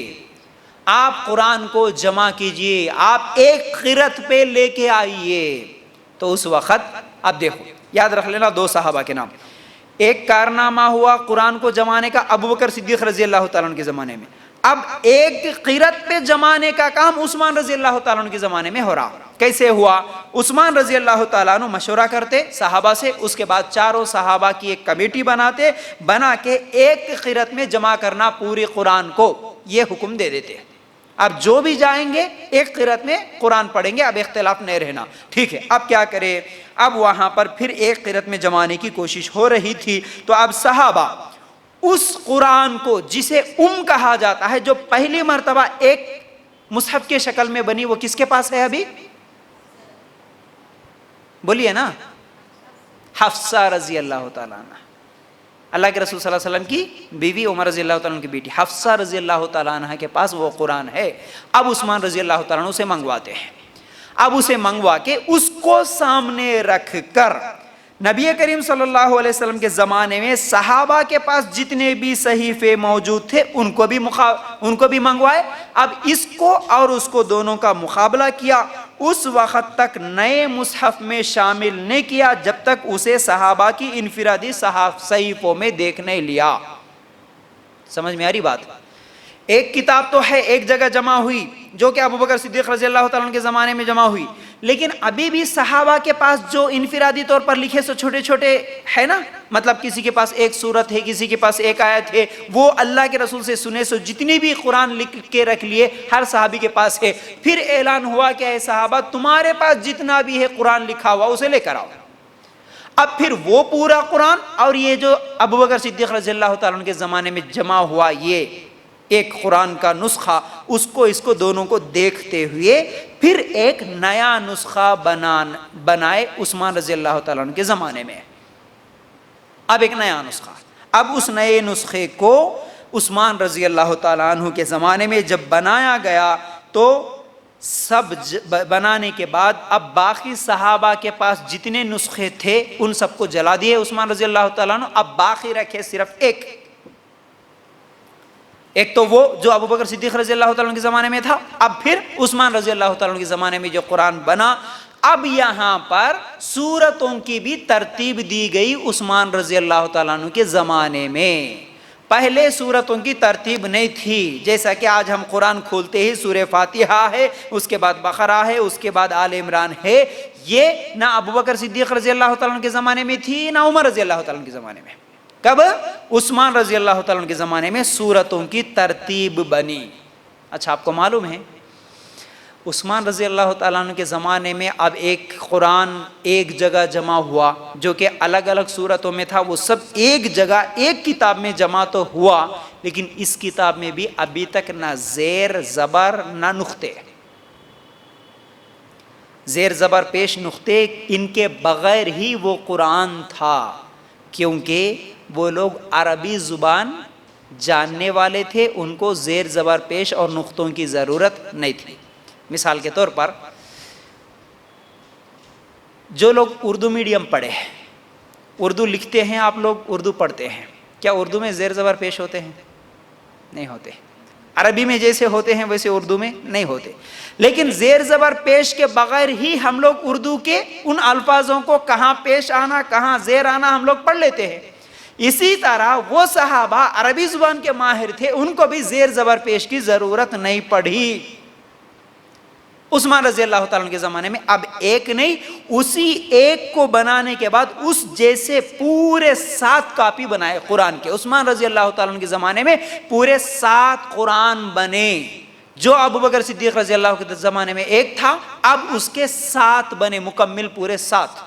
آپ قرآن کو جمع کیجئے، آپ ایک قرأت پہ لے کے آئیے. تو اس وقت اب دیکھو، یاد رکھ لینا 2 صحابہ کے نام. ایک کارنامہ ہوا قرآن کو جمانے کا ابو بکر صدیق رضی اللہ تعالیٰ عنہ کے زمانے میں. اب ایک قرأت پہ جمانے کا کام عثمان رضی اللہ تعالیٰ عنہ کے زمانے میں ہو رہا. کیسے ہوا، عثمان رضی اللہ تعالیٰ عنہ مشورہ کرتے صحابہ سے، اس کے بعد چاروں صحابہ کی ایک کمیٹی بنا کے ایک قرأت میں جمع کرنا پوری قرآن کو، یہ حکم دے دیتے. اب جو بھی جائیں گے ایک قرأت میں قرآن پڑھیں گے، اب اختلاف نہیں رہنا. ٹھیک ہے، اب کیا کرے، اب وہاں پر پھر ایک قرأت میں جمانے کی کوشش ہو رہی تھی. تو اب صحابہ اس قرآن کو جسے کہا جاتا ہے، جو پہلی مرتبہ ایک مصحف کے شکل میں بنی، وہ کس کے پاس ہے ابھی؟ بولیے نا، حفصہ رضی اللہ تعالیٰ عنہ، اللہ کے رسول صلی اللہ علیہ وسلم کی بیوی، عمر رضی اللہ تعالیٰ عنہ کی بیٹی حفصہ رضی اللہ تعالیٰ عنہ کے پاس وہ قرآن ہے. اب عثمان رضی اللہ تعالیٰ عنہ سے منگواتے ہیں. اب اسے منگوا کے اس کو سامنے رکھ کر نبی کریم صلی اللہ علیہ وسلم کے زمانے میں صحابہ کے پاس جتنے بھی صحیفے موجود تھے ان کو بھی منگوائے. اب اس کو اور اس کو دونوں کا مقابلہ کیا. اس وقت تک نئے مصحف میں شامل نہیں کیا جب تک اسے صحابہ کی انفرادی صحیفوں میں دیکھ نہیں لیا. سمجھ میں آ رہی بات؟ ایک کتاب تو ہے ایک جگہ جمع ہوئی جو کہ ابو بکر صدیق رضی اللہ تعالیٰ عنہ کے زمانے میں جمع ہوئی، لیکن ابھی بھی صحابہ کے پاس جو انفرادی طور پر لکھے سو چھوٹے چھوٹے ہے نا، مطلب کسی کے پاس ایک سورت ہے، کسی کے پاس ایک آیت ہے، وہ اللہ کے رسول سے سنے سو جتنی بھی قرآن لکھ کے رکھ لیے ہر صحابی کے پاس ہے. پھر اعلان ہوا کہ اے صحابہ تمہارے پاس جتنا بھی ہے قرآن لکھا ہوا اسے لے کر آؤ. اب پھر وہ پورا قرآن اور یہ جو ابو بکر صدیق رضی اللہ تعالیٰ عنہ کے زمانے میں جمع ہوا، یہ ایک قرآن کا نسخہ، اس کو دونوں کو دیکھتے ہوئے پھر ایک نیا نسخہ بنائے عثمان رضی اللہ تعالیٰ عنہ کے زمانے میں۔ اب ایک نیا نسخہ، اب اس نئے نسخے کو عثمان رضی اللہ تعالیٰ عنہ کے زمانے میں جب بنایا گیا تو سب بنانے کے بعد اب باقی صحابہ کے پاس جتنے نسخے تھے ان سب کو جلا دیے عثمان رضی اللہ تعالیٰ عنہ، اب باقی رکھے صرف ایک تو وہ جو ابو بکر صدیق رضی اللہ تعالیٰ عنہ کے زمانے میں تھا، اب پھر عثمان رضی اللہ تعالیٰ عنہ کے زمانے میں جو قرآن بنا۔ اب یہاں پر سورتوں کی بھی ترتیب دی گئی عثمان رضی اللہ تعالیٰ عنہ کے زمانے میں۔ پہلے سورتوں کی ترتیب نہیں تھی، جیسا کہ آج ہم قرآن کھولتے ہی سورہ فاتحہ ہے، اس کے بعد بقرہ ہے، اس کے بعد آل عمران ہے۔ یہ نہ ابو بکر صدیق رضی اللہ تعالیٰ عنہ کے زمانے میں تھی نہ عمر رضی اللہ تعالیٰ عنہ کے زمانے میں۔ کب؟ عثمان رضی اللہ تعالیٰ عنہ کے زمانے میں سورتوں کی ترتیب بنی۔ اچھا، آپ کو معلوم ہے عثمان رضی اللہ تعالیٰ عنہ کے زمانے میں اب ایک قرآن ایک جگہ جمع ہوا جو کہ الگ الگ صورتوں میں تھا، وہ سب ایک جگہ ایک کتاب میں جمع تو ہوا، لیکن اس کتاب میں بھی ابھی تک نہ زیر زبر نہ نقطے، زیر زبر پیش نقطے ان کے بغیر ہی وہ قرآن تھا، کیونکہ وہ لوگ عربی زبان جاننے والے تھے، ان کو زیر زبر پیش اور نقطوں کی ضرورت نہیں تھی۔ مثال کے طور پر جو لوگ اردو میڈیم پڑھے ہیں، اردو لکھتے ہیں، آپ لوگ اردو پڑھتے ہیں، کیا اردو میں زیر زبر پیش ہوتے ہیں؟ نہیں ہوتے۔ عربی میں جیسے ہوتے ہیں ویسے اردو میں نہیں ہوتے، لیکن زیر زبر پیش کے بغیر ہی ہم لوگ اردو کے ان الفاظوں کو کہاں پیش آنا کہاں زیر آنا ہم لوگ پڑھ لیتے ہیں۔ اسی طرح وہ صحابہ عربی زبان کے ماہر تھے، ان کو بھی زیر زبر پیش کی ضرورت نہیں پڑی۔ عثمان رضی اللہ تعالیٰ عنہ کے زمانے میں اب ایک نہیں، اسی ایک کو بنانے کے بعد اس جیسے پورے 7 کاپی بنائے قرآن کے۔ عثمان رضی اللہ تعالیٰ عنہ کے زمانے میں پورے 7 قرآن بنے، جو ابو بکر صدیق رضی اللہ کے زمانے میں ایک تھا، اب اس کے 7 بنے، مکمل پورے 7۔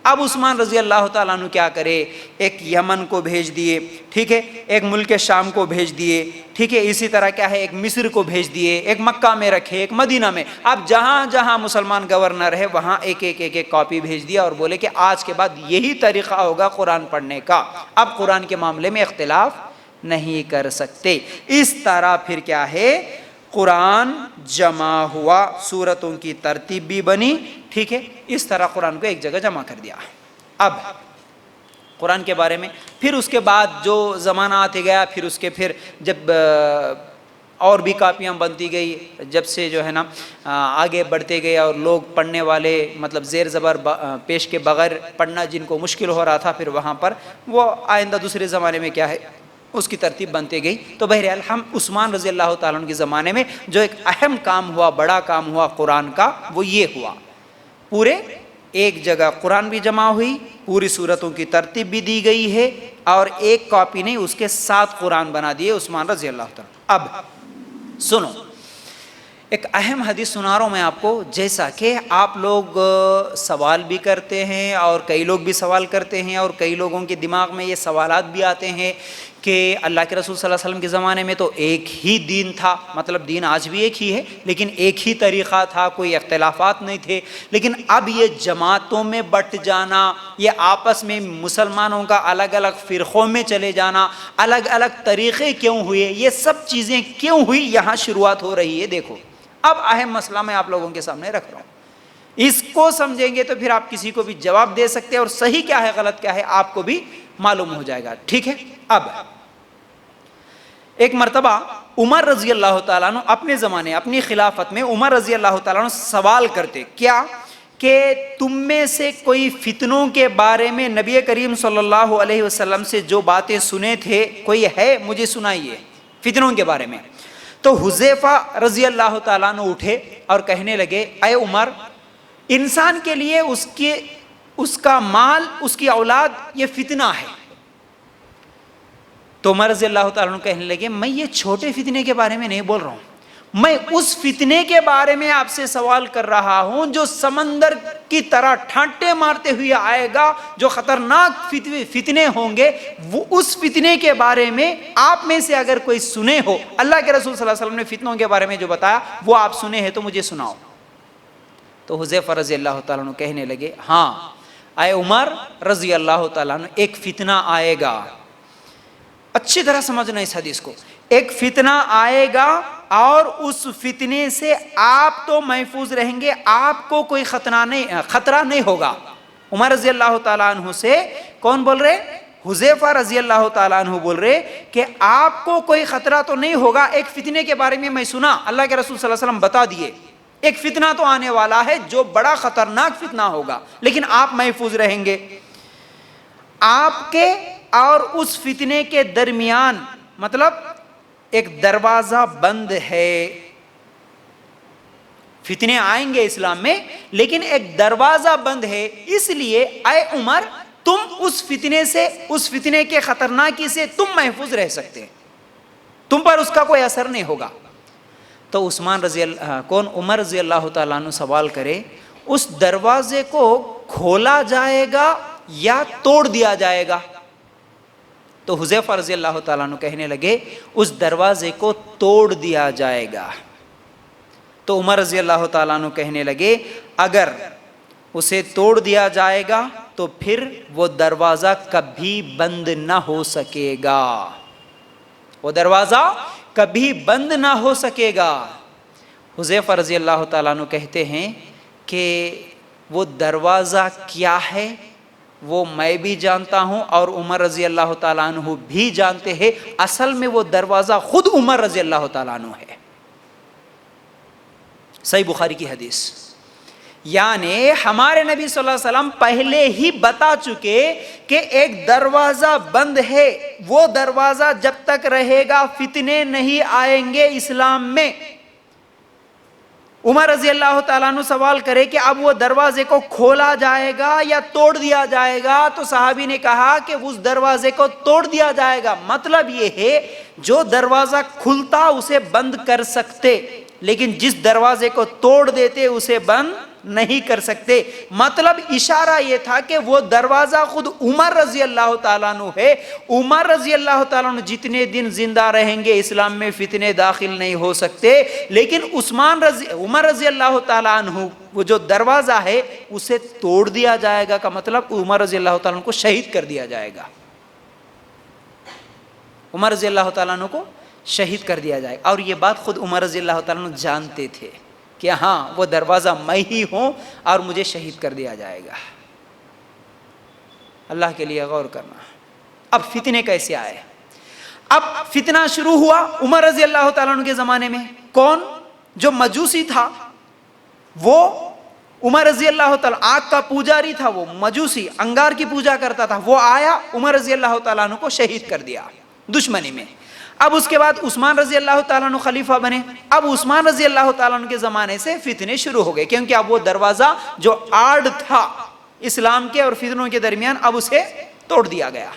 اب عثمان رضی اللہ تعالیٰ عنہ کیا کرے، ایک یمن کو بھیج دیے، ٹھیک ہے، ایک ملک شام کو بھیج دیے، ٹھیک ہے، اسی طرح کیا ہے، ایک مصر کو بھیج دیے، ایک مکہ میں رکھے، ایک مدینہ میں۔ اب جہاں جہاں مسلمان گورنر ہے وہاں ایک کاپی بھیج دیا اور بولے کہ آج کے بعد یہی طریقہ ہوگا قرآن پڑھنے کا، اب قرآن کے معاملے میں اختلاف نہیں کر سکتے۔ اس طرح پھر کیا ہے، قرآن جمع ہوا، سورتوں کی ترتیب بھی بنی، ٹھیک ہے، اس طرح قرآن کو ایک جگہ جمع کر دیا۔ اب قرآن کے بارے میں پھر اس کے بعد جو زمانہ آتے گیا، پھر اس کے پھر جب اور بھی کاپیاں بنتی گئی، جب سے جو ہے نا آگے بڑھتے گئے اور لوگ پڑھنے والے مطلب زیر زبر پیش کے بغیر پڑھنا جن کو مشکل ہو رہا تھا، پھر وہاں پر وہ آئندہ دوسرے زمانے میں کیا ہے اس کی ترتیب بنتے گئی۔ تو بہرحال ہم عثمان رضی اللہ تعالیٰ عنہ کے زمانے میں جو ایک اہم کام ہوا، بڑا کام ہوا قرآن کا، وہ یہ ہوا، پورے ایک جگہ قرآن بھی جمع ہوئی، پوری صورتوں کی ترتیب بھی دی گئی ہے، اور ایک کاپی نہیں، اس کے 7 قرآن بنا دیے عثمان رضی اللہ تعالیٰ۔ اب سنو، ایک اہم حدیث سنا رہا ہوں میں آپ کو، جیسا کہ آپ لوگ سوال بھی کرتے ہیں اور کئی لوگ بھی سوال کرتے ہیں، اور کئی لوگوں کے دماغ میں یہ سوالات بھی آتے ہیں کہ اللہ کے رسول صلی اللہ علیہ وسلم کے زمانے میں تو ایک ہی دین تھا، مطلب دین آج بھی ایک ہی ہے لیکن ایک ہی طریقہ تھا، کوئی اختلافات نہیں تھے، لیکن اب یہ جماعتوں میں بٹ جانا، یہ آپس میں مسلمانوں کا الگ الگ فرقوں میں چلے جانا، الگ الگ طریقے کیوں ہوئے، یہ سب چیزیں کیوں ہوئی، یہاں شروعات ہو رہی ہے۔ دیکھو، اب اہم مسئلہ میں آپ لوگوں کے سامنے رکھ رہا ہوں، اس کو سمجھیں گے تو پھر آپ کسی کو بھی جواب دے سکتے ہیں، اور صحیح کیا ہے غلط کیا ہے آپ کو بھی معلوم ہو جائے گا، ٹھیک ہے۔ اب ایک مرتبہ عمر رضی اللہ تعالیٰ عنہ اپنے زمانے، اپنی خلافت میں عمر رضی اللہ تعالیٰ عنہ سوال کرتے، کیا کہ تم میں سے کوئی فتنوں کے بارے میں نبی کریم صلی اللہ علیہ وسلم سے جو باتیں سنے تھے، کوئی ہے مجھے سنائیے فتنوں کے بارے میں۔ تو حذیفہ رضی اللہ تعالیٰ عنہ اٹھے اور کہنے لگے، اے عمر، انسان کے لیے اس کا مال، اس کی اولاد یہ فتنہ ہے۔ تو عمر رضی اللہ تعالیٰ عنہ کہنے لگے، میں یہ چھوٹے فتنے کے بارے میں نہیں بول رہا ہوں، میں اس فتنے کے بارے میں آپ سے سوال کر رہا ہوں جو سمندر کی طرح ٹھانٹے مارتے ہوئے آئے گا، جو خطرناک فتنے ہوں گے، وہ اس فتنے کے بارے میں آپ میں سے اگر کوئی سنے ہو، اللہ کے رسول صلی اللہ علیہ وسلم نے فتنوں کے بارے میں جو بتایا وہ آپ سنے ہیں تو مجھے سناؤ۔ تو حذیفہ رضی اللہ تعالیٰ عنہ کہنے لگے ہاں اے عمر رضی اللہ تعالیٰ عنہ، ایک فتنہ آئے گا، اچھی طرح سمجھنا اس حدیث کو، ایک فتنہ آئے گا اور اس فتنے سے آپ تو محفوظ رہیں گے، آپ کو کوئی خطرہ نہیں ہوگا۔ عمر رضی اللہ تعالیٰ عنہ سے کون بول رہے؟ حذیفہ رضی اللہ تعالیٰ عنہ بول رہے کہ آپ کو کوئی خطرہ تو نہیں ہوگا، ایک فتنے کے بارے میں سنا، اللہ کے رسول صلی اللہ علیہ وسلم بتا دیے ایک فتنہ تو آنے والا ہے جو بڑا خطرناک فتنہ ہوگا، لیکن آپ محفوظ رہیں گے۔ آپ کے اور اس فتنے کے درمیان مطلب ایک دروازہ بند ہے، فتنے آئیں گے اسلام میں لیکن ایک دروازہ بند ہے، اس لیے اے عمر تم اس فتنے سے، اس فتنے کے خطرناکی سے تم محفوظ رہ سکتے ہیں، تم پر اس کا کوئی اثر نہیں ہوگا۔ تو عمر رضی اللہ تعالیٰ عنہ سوال کرے اس دروازے کو کھولا جائے گا یا توڑ دیا جائے گا؟ تو حذیفہ رضی اللہ تعالیٰ عنہ کہنے لگے اس دروازے کو توڑ دیا جائے گا۔ تو عمر رضی اللہ تعالیٰ عنہ کہنے لگے اگر اسے توڑ دیا جائے گا تو پھر وہ دروازہ کبھی بند نہ ہو سکے گا، وہ دروازہ کبھی بند نہ ہو سکے گا۔ حذیفہ رضی اللہ تعالیٰ عنہ کہتے ہیں کہ وہ دروازہ کیا ہے وہ میں بھی جانتا ہوں اور عمر رضی اللہ تعالیٰ عنہ بھی جانتے ہیں، اصل میں وہ دروازہ خود عمر رضی اللہ تعالیٰ عنہ ہے۔ صحیح بخاری کی حدیث، یعنی ہمارے نبی صلی اللہ علیہ وسلم پہلے ہی بتا چکے کہ ایک دروازہ بند ہے، وہ دروازہ جب تک رہے گا فتنے نہیں آئیں گے اسلام میں۔ عمر رضی اللہ تعالیٰ عنہ سوال کرے کہ اب وہ دروازے کو کھولا جائے گا یا توڑ دیا جائے گا؟ تو صحابی نے کہا کہ اس دروازے کو توڑ دیا جائے گا، مطلب یہ ہے جو دروازہ کھلتا اسے بند کر سکتے، لیکن جس دروازے کو توڑ دیتے اسے بند نہیں کر سکتے۔ مطلب اشارہ یہ تھا کہ وہ دروازہ خود عمر رضی اللہ تعالیٰ عنہ ہے، عمر رضی اللہ تعالیٰ عنہ جتنے دن زندہ رہیں گے اسلام میں فتنے داخل نہیں ہو سکتے، لیکن عمر رضی اللہ تعالیٰ عنہ وہ جو دروازہ ہے اسے توڑ دیا جائے گا، کا مطلب عمر رضی اللہ تعالیٰ عنہ کو شہید کر دیا جائے گا، عمر رضی اللہ تعالیٰ عنہ کو شہید کر دیا جائے گا۔ اور یہ بات خود عمر رضی اللہ تعالیٰ عنہ جانتے تھے کہ ہاں وہ دروازہ میں ہی ہوں اور مجھے شہید کر دیا جائے گا۔ اللہ کے لیے غور کرنا۔ اب فتنے کیسے آئے؟ اب فتنہ شروع ہوا عمر رضی اللہ تعالیٰ عنہ کے زمانے میں۔ کون؟ جو مجوسی تھا وہ عمر رضی اللہ تعالیٰ، آگ کا پوجاری تھا وہ مجوسی، انگار کی پوجا کرتا تھا، وہ آیا عمر رضی اللہ تعالیٰ عنہ کو شہید کر دیا دشمنی میں۔ اب اس کے بعد عثمان رضی اللہ تعالیٰ عنہ خلیفہ بنے۔ اب عثمان رضی اللہ تعالیٰ عنہ کے زمانے سے فتنے شروع ہو گئے، کیونکہ اب وہ دروازہ جو آڑ تھا اسلام کے اور فتنوں کے درمیان اب اسے توڑ دیا گیا۔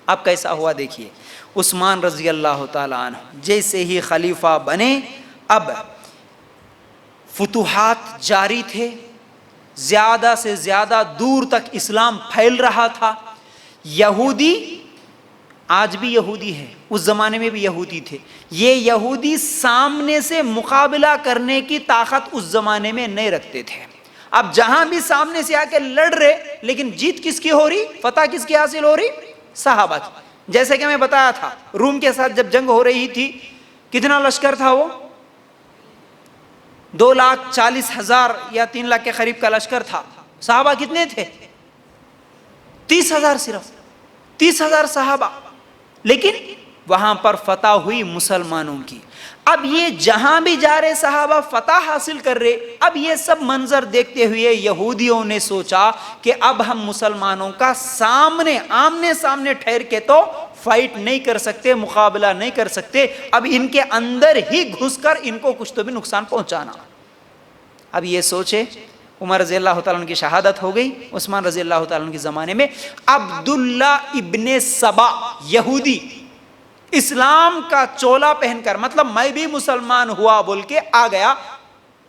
اب کیسا ہوا دیکھیے، عثمان رضی اللہ تعالیٰ عنہ جیسے ہی خلیفہ بنے اب فتوحات جاری تھے، زیادہ سے زیادہ دور تک اسلام پھیل رہا تھا۔ یہودی آج بھی یہودی ہے، اس زمانے میں بھی یہودی تھے، یہ یہودی سامنے سے مقابلہ کرنے کی طاقت اس زمانے میں نہیں رکھتے تھے۔ اب جہاں بھی سامنے سے آ کے لڑ رہے، لیکن جیت کس کی ہو رہی، فتح کس کی حاصل ہو رہی؟ صحابہ کی۔ جیسے کہ میں بتایا تھا روم کے ساتھ جب جنگ ہو رہی تھی کتنا لشکر تھا؟ وہ 2,40,000 یا 3 لاکھ کے قریب کا لشکر تھا۔ صحابہ کتنے تھے؟ 30,000، صرف 30,000 صحابہ، لیکن وہاں پر فتح ہوئی مسلمانوں کی۔ اب یہ جہاں بھی جا رہے صحابہ فتح حاصل کر رہے۔ اب یہ سب منظر دیکھتے ہوئے یہودیوں نے سوچا کہ اب ہم مسلمانوں کا آمنے سامنے ٹھہر کے تو فائٹ نہیں کر سکتے، مقابلہ نہیں کر سکتے، اب ان کے اندر ہی گھس کر ان کو کچھ تو بھی نقصان پہنچانا۔ اب یہ سوچے، عمر رضی اللہ تعالیٰ عنہ کی شہادت ہو گئی، عثمان رضی اللہ تعالیٰ عنہ کے زمانے میں عبداللہ ابن سبا یہودی اسلام کا چولا پہن کر، مطلب میں بھی مسلمان ہوا بول کے آ گیا،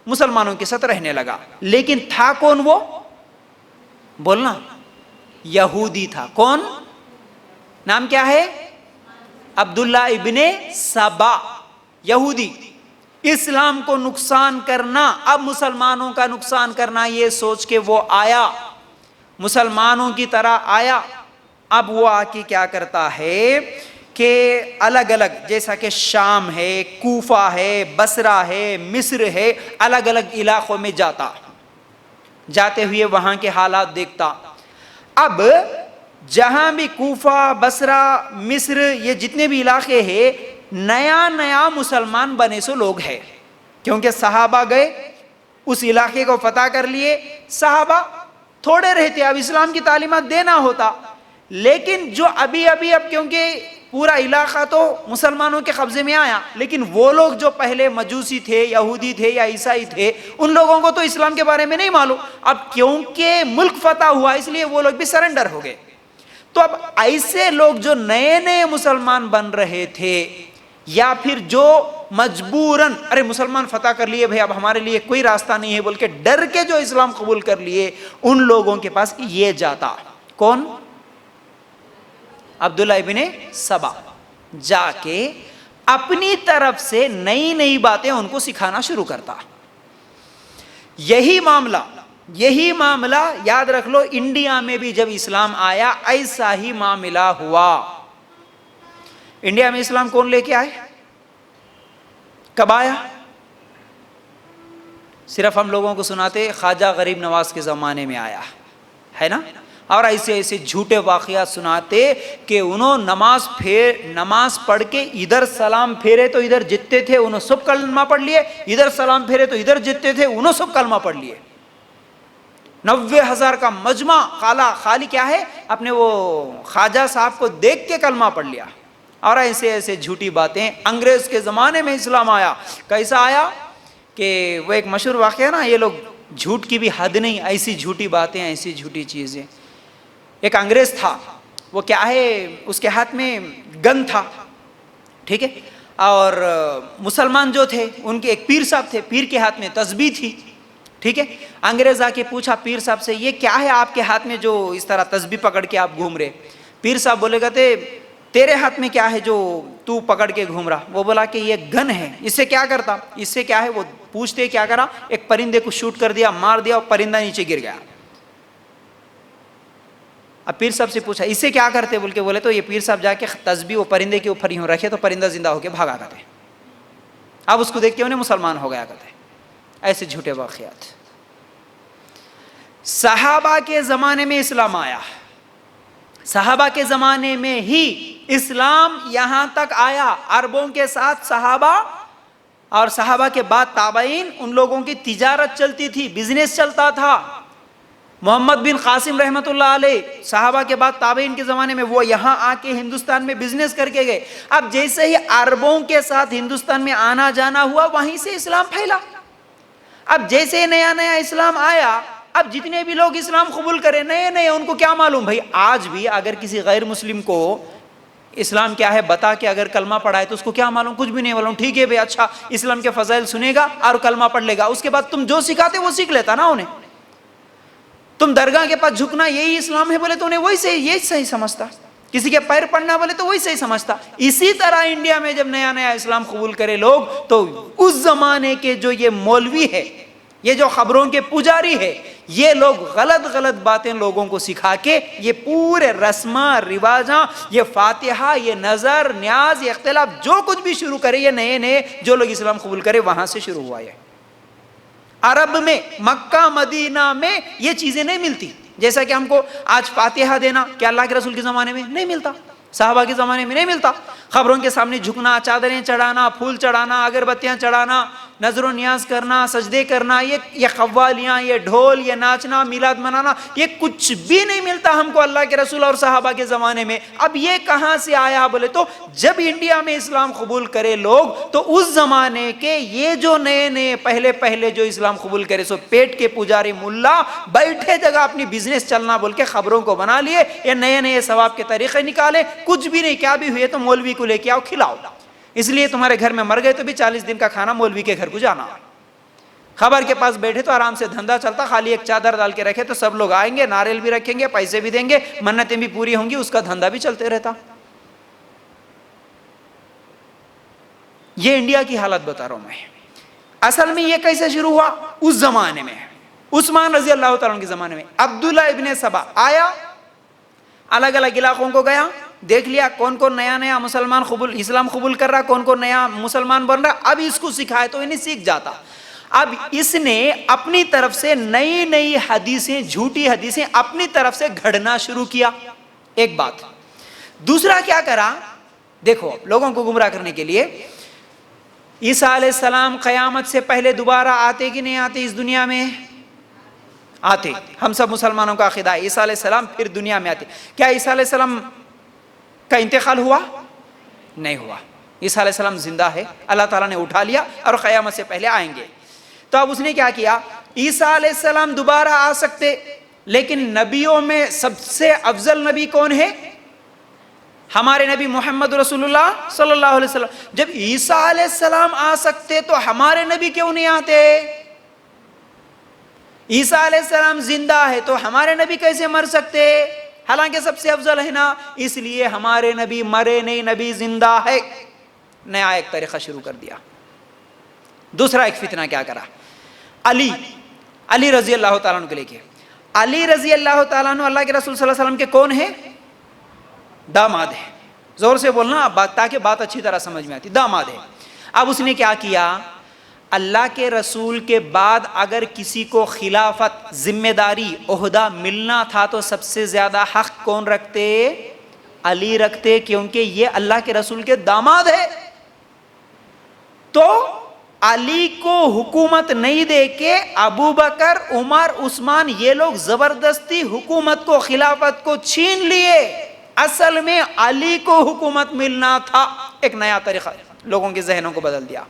مسلمانوں کے ساتھ رہنے لگا. لیکن تھا کون وہ؟ بولنا. یہودی تھا. کون؟ نام کیا ہے؟ عبداللہ ابن سبا. یہودی. اسلام کو نقصان کرنا، اب مسلمانوں کا نقصان کرنا، یہ سوچ کے وہ آیا، مسلمانوں کی طرح آیا. اب وہ آ کے کیا کرتا ہے کہ الگ الگ، جیسا کہ شام ہے، کوفہ ہے، بصرہ ہے، مصر ہے، الگ الگ علاقوں میں جاتے ہوئے وہاں کے حالات دیکھتا. اب جہاں بھی کوفہ، بصرہ، مصر، یہ جتنے بھی علاقے ہیں، نیا نیا مسلمان بنے سو لوگ ہیں، کیونکہ صحابہ گئے اس علاقے کو فتح کر لیے. صحابہ تھوڑے رہتے، اب اسلام کی تعلیمات دینا ہوتا. لیکن جو اب کیونکہ پورا علاقہ تو مسلمانوں کے قبضے میں آیا، لیکن وہ لوگ جو پہلے مجوسی تھے، یہودی تھے یا عیسائی تھے، ان لوگوں کو تو اسلام کے بارے میں نہیں معلوم. اب کیونکہ ملک فتح ہوا اس لیے وہ لوگ بھی سرنڈر ہو گئے. تو اب ایسے لوگ جو نئے نئے مسلمان بن رہے تھے، یا پھر جو مجبوراً ارے مسلمان فتح کر لیے بھائی اب ہمارے لیے کوئی راستہ نہیں ہے بول کے ڈر کے جو اسلام قبول کر لیے، ان لوگوں کے پاس یہ جاتا. کون؟ عبداللہ ابن سبا. جا کے اپنی طرف سے نئی نئی باتیں ان کو سکھانا شروع کرتا. یہی معاملہ یاد رکھ لو، انڈیا میں بھی جب اسلام آیا ایسا ہی معاملہ ہوا. انڈیا میں اسلام کون لے کے آئے؟ کب آیا؟ صرف ہم لوگوں کو سناتے خواجہ غریب نواز کے زمانے میں آیا ہے نا، اور ایسے ایسے جھوٹے واقعات سناتے کہ انہوں نماز پڑھ کے ادھر سلام پھیرے تو ادھر جتتے تھے انہوں سب کلمہ پڑھ لیے، ادھر سلام پھیرے تو ادھر جتتے تھے انہوں سب کلمہ پڑھ لیے. 90,000 کا مجمع خالی کیا ہے، اپنے وہ خواجہ صاحب کو دیکھ کے کلمہ پڑھ لیا. اور ایسے ایسے جھوٹی باتیں. انگریز کے زمانے میں اسلام آیا. کیسا آیا کہ وہ ایک مشہور واقعہ نا، یہ لوگ جھوٹ کی بھی حد نہیں، ایسی جھوٹی باتیں، ایسی جھوٹی چیزیں. ایک انگریز تھا، وہ کیا ہے، اس کے ہاتھ میں گن تھا، ٹھیک ہے، اور مسلمان جو تھے ان کے ایک پیر صاحب تھے، پیر کے ہاتھ میں تسبیح تھی، ٹھیک ہے. انگریز آ کے پوچھا پیر صاحب سے، یہ کیا ہے آپ کے ہاتھ میں جو اس طرح تسبیح پکڑ کے آپ گھوم رہے؟ پیر صاحب بولے گا تیرے ہاتھ میں کیا ہے جو تو پکڑ کے گھوم رہا؟ وہ بولا کہ یہ گن ہے. اس سے کیا کرتا؟ اس سے کیا ہے، وہ پوچھتے کیا کرا، ایک پرندے کو شوٹ کر دیا، مار دیا اور پرندہ نیچے گر گیا. اب پیر صاحب سے پوچھا اس سے کیا کرتے بول کے، بولے تو یہ پیر صاحب جا کے تسبیح وہ پرندے کے اوپر یوں رکھے تو پرندہ زندہ ہو کے بھاگا کرتے. اب اس کو دیکھ کے انہیں مسلمان ہو گیا کرتے. ایسے جھوٹے واقعات. صحابہ کے زمانے میں اسلام آیا، صحابہ کے زمانے میں ہی اسلام یہاں تک آیا. عربوں کے ساتھ صحابہ اور صحابہ کے بعد تابعین، ان لوگوں کی تجارت چلتی تھی، بزنس چلتا تھا. محمد بن قاسم رحمۃ اللہ علیہ صحابہ کے بعد تابعین کے زمانے میں وہ یہاں آ کے ہندوستان میں بزنس کر کے گئے. اب جیسے ہی عربوں کے ساتھ ہندوستان میں آنا جانا ہوا وہیں سے اسلام پھیلا. اب جیسے نیا نیا اسلام آیا، اب جتنے بھی لوگ اسلام قبول کرے نئے نئے، ان کو کیا معلوم بھائی. آج بھی اگر کسی غیر مسلم کو اسلام کیا ہے بتا کے اگر کلمہ پڑھائے تو اس کو کیا معلوم، کچھ بھی نہیں معلوم. ٹھیک ہے بھائی، اچھا اسلام کے فضائل سنے گا اور کلمہ پڑھ لے گا، اس کے بعد تم جو سکھاتے وہ سیکھ لیتا نا انہیں. تم درگاہ کے پاس جھکنا یہی اسلام ہے بولے تو انہیں وہی صحیح، یہی صحیح سمجھتا. کسی کے پیر پڑنا بولے تو وہی صحیح سمجھتا. اسی طرح انڈیا میں جب نیا نیا اسلام قبول کرے لوگ، تو اس زمانے کے جو یہ مولوی ہے، یہ جو خبروں کے پجاری ہے، یہ لوگ غلط باتیں لوگوں کو سکھا کے یہ پورے رسماں رواجاں، یہ فاتحہ، یہ نظر نیاز، یہ اختلاف جو کچھ بھی شروع کرے، یہ نئے نئے جو لوگ اسلام قبول کرے وہاں سے شروع ہوا. ہے عرب میں، مکہ مدینہ میں یہ چیزیں نہیں ملتی. جیسا کہ ہم کو آج فاتحہ دینا کیا اللہ کے رسول کے زمانے میں نہیں ملتا، صحابہ کے زمانے میں نہیں ملتا. خبروں کے سامنے جھکنا، چادریں چڑھانا، پھول چڑھانا، اگربتیاں چڑھانا، نظر و نیاز کرنا، سجدے کرنا، یہ قوالیاں، یہ ڈھول، یہ ناچنا، میلاد منانا، یہ کچھ بھی نہیں ملتا ہم کو اللہ کے رسول اور صحابہ کے زمانے میں. اب یہ کہاں سے آیا بولے تو جب انڈیا میں اسلام قبول کرے لوگ، تو اس زمانے کے یہ جو نئے نئے پہلے جو اسلام قبول کرے سو پیٹ کے پجاری ملا بیٹھے جگہ اپنی بزنس چلنا بول کے خبروں کو بنا لیے، یہ نئے نئے ثواب کے طریقے نکالے. کچھ بھی نہیں، کیا بھی ہوئے تو مولوی کو لے کے آؤ کھلاؤ. اس لیے تمہارے گھر میں مر گئے تو بھی 40 دن کا کھانا مولوی کے گھر کو جانا. خبر کے پاس بیٹھے تو آرام سے دھندا چلتا، خالی ایک چادر ڈال کے رکھے تو سب لوگ آئیں گے، ناریل بھی رکھیں گے، پیسے بھی دیں گے، منتیں بھی پوری ہوں گی، اس کا دھندا بھی چلتے رہتا. یہ انڈیا کی حالت بتا رہا ہوں میں. اصل میں یہ کیسے شروع ہوا؟ اس زمانے میں عثمان رضی اللہ تعالیٰ عنہ کے زمانے میں عبداللہ ابن سبا آیا، الگ الگ علاقوں کو گیا، دیکھ لیا کون کون نیا نیا مسلمان اسلام قبول کر رہا، کون کون نیا مسلمان بن رہا. اب اس کو سکھائے تو انہیں سیکھ جاتا. اب اس نے اپنی طرف سے نئی نئی حدیثیں، جھوٹی حدیثیں اپنی طرف سے گھڑنا شروع کیا. ایک بات. دوسرا کیا کرا؟ دیکھو لوگوں کو گمراہ کرنے کے لیے عیسیٰ علیہ السلام قیامت سے پہلے دوبارہ آتے کہ نہیں آتے اس دنیا میں؟ آتے. ہم سب مسلمانوں کا عقیدہ ہے عیسیٰ علیہ السلام پھر دنیا میں آتے. کیا عیسیٰ علیہ السلام کا انتقال ہوا؟ نہیں ہوا. عیسیٰ علیہ السلام زندہ ہے، اللہ تعالیٰ نے اٹھا لیا اور قیامت سے پہلے آئیں گے. تو اب اس نے کیا کیا؟ عیسیٰ علیہ السلام دوبارہ آ سکتے، لیکن نبیوں میں سب سے افضل نبی کون ہے؟ ہمارے نبی محمد رسول اللہ صلی اللہ علیہ وسلم. جب عیسیٰ علیہ السلام آ سکتے تو ہمارے نبی کیوں نہیں آتے؟ عیسیٰ علیہ السلام زندہ ہے تو ہمارے نبی کیسے مر سکتے؟ حالانکہ سب سے افضل ہے نا. اس لیے ہمارے نبی مرے نہیں، نبی زندہ ہے. نیا ایک طریقہ شروع کر دیا. دوسرا ایک فتنہ کیا کرا؟ علی رضی اللہ تعالیٰ عنہ کے لے کے. علی رضی اللہ تعالیٰ عنہ اللہ کے رسول صلی اللہ علیہ وسلم کے کون ہیں؟ داماد ہے. زور سے بولنا تاکہ بات اچھی طرح سمجھ میں آتی. داماد ہے. اب اس نے کیا کیا؟ اللہ کے رسول کے بعد اگر کسی کو خلافت، ذمہ داری، عہدہ ملنا تھا تو سب سے زیادہ حق کون رکھتے؟ علی رکھتے، کیونکہ یہ اللہ کے رسول کے داماد ہے. تو علی کو حکومت نہیں دے کے ابو بکر، عمر، عثمان یہ لوگ زبردستی حکومت کو، خلافت کو چھین لیے. اصل میں علی کو حکومت ملنا تھا. ایک نیا طریقہ لوگوں کے ذہنوں کو بدل دیا.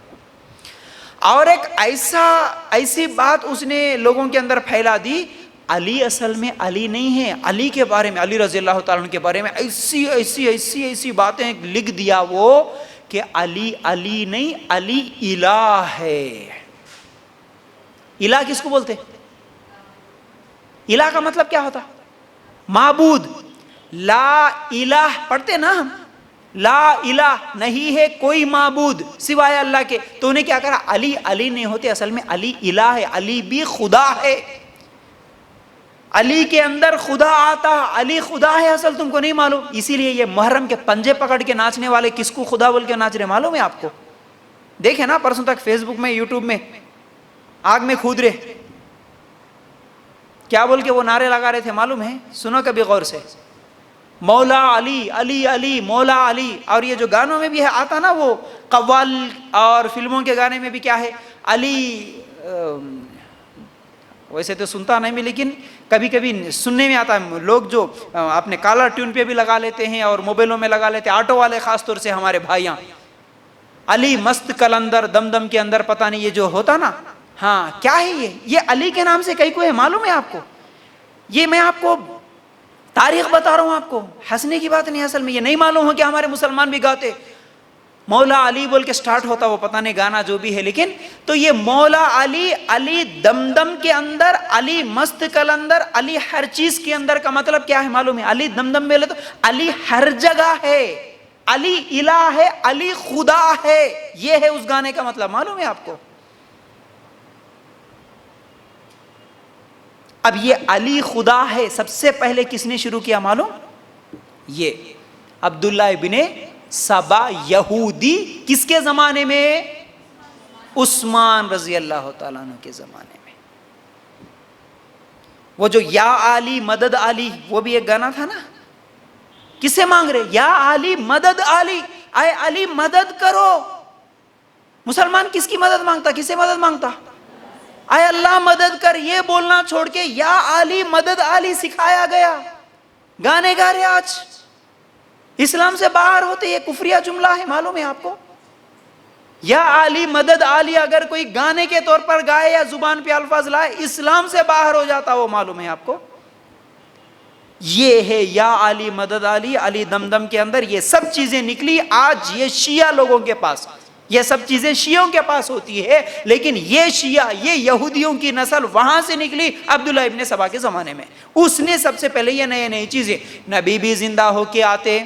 اور ایک ایسی بات اس نے لوگوں کے اندر پھیلا دی، علی اصل میں علی نہیں ہے. علی کے بارے میں، علی رضی اللہ تعالیٰ عنہ کے بارے میں ایسی باتیں لکھ دیا وہ کہ علی نہیں، علی الہ ہے. الہ کس کو بولتے؟ الہ کا مطلب کیا ہوتا؟ معبود. لا الہ پڑھتے نا ہم، لا الہ نہیں ہے کوئی معبود سوائے اللہ کے. تو انہیں کیا کرا؟ علی نہیں ہوتے، اصل میں علی الہ ہے. علی بھی خدا ہے. علی کے اندر خدا آتا، علی خدا ہے اصل تم کو نہیں معلوم. اسی لیے یہ محرم کے پنجے پکڑ کے ناچنے والے کس کو خدا بول کے ناچ رہے معلوم ہے آپ کو؟ دیکھیں نا پرسوں تک فیس بک میں، یوٹیوب میں آگ میں کھود رہے. کیا بول کے وہ نعرے لگا رہے تھے معلوم ہے؟ سنو کبھی غور سے. مولا علی، علی علی، مولا علی. اور یہ جو گانوں میں بھی ہے آتا نا، وہ قوال اور فلموں کے گانے میں بھی کیا ہے؟ علی. ویسے تو سنتا نہیں بھی، لیکن کبھی کبھی سننے میں آتا ہے. لوگ جو اپنے کالر ٹیون پہ بھی لگا لیتے ہیں اور موبائلوں میں لگا لیتے ہیں، آٹو والے خاص طور سے ہمارے بھائیاں. علی مست کلندر، دم کے اندر پتہ نہیں یہ جو ہوتا نا، ہاں کیا ہے یہ علی کے نام سے کئی کو ہے معلوم ہے آپ کو؟ یہ میں آپ کو تاریخ بتا رہا ہوں آپ کو، ہنسنے کی بات نہیں. اصل میں یہ نہیں معلوم ہو کہ ہمارے مسلمان بھی گاتے مولا علی بول کے سٹارٹ ہوتا وہ پتہ نہیں گانا جو بھی ہے. لیکن تو یہ مولا علی، علی دم کے اندر، علی مست کلندر، علی ہر چیز کے اندر کا مطلب کیا ہے معلوم ہے؟ علی دم میں لے تو علی ہر جگہ ہے، علی الہ ہے، علی خدا ہے. یہ ہے اس گانے کا مطلب معلوم ہے آپ کو؟ اب یہ علی خدا ہے سب سے پہلے کس نے شروع کیا معلوم؟ یہ عبداللہ ابن سبا یہودی. کس کے زمانے میں؟ عثمان رضی اللہ تعالیٰ عنہ کے زمانے میں. وہ جو یا علی مدد علی، وہ بھی ایک گانا تھا نا. کس سے مانگ رہے؟ یا علی مدد علی، اے علی مدد کرو. مسلمان کس کی مدد مانگتا؟ کس سے مدد مانگتا؟ اے اللہ مدد کر. یہ بولنا چھوڑ کے یا علی مدد علی سکھایا گیا. گانے گا رہے آج، اسلام سے باہر ہوتے. یہ کفریہ جملہ ہے معلوم ہے آپ کو؟ یا علی مدد علی اگر کوئی گانے کے طور پر گائے یا زبان پہ الفاظ لائے، اسلام سے باہر ہو جاتا وہ معلوم ہے آپ کو؟ یہ ہے یا علی مدد علی، علی دم کے اندر یہ سب چیزیں نکلی. آج یہ شیعہ لوگوں کے پاس یہ سب چیزیں شیعوں کے پاس ہوتی ہے، لیکن یہ شیعہ، یہ یہودیوں کی نسل وہاں سے نکلی عبداللہ ابن سبا کے زمانے میں. اس نے سب سے پہلے یہ نئے نئی چیزیں، نبی بھی زندہ ہو کے آتے،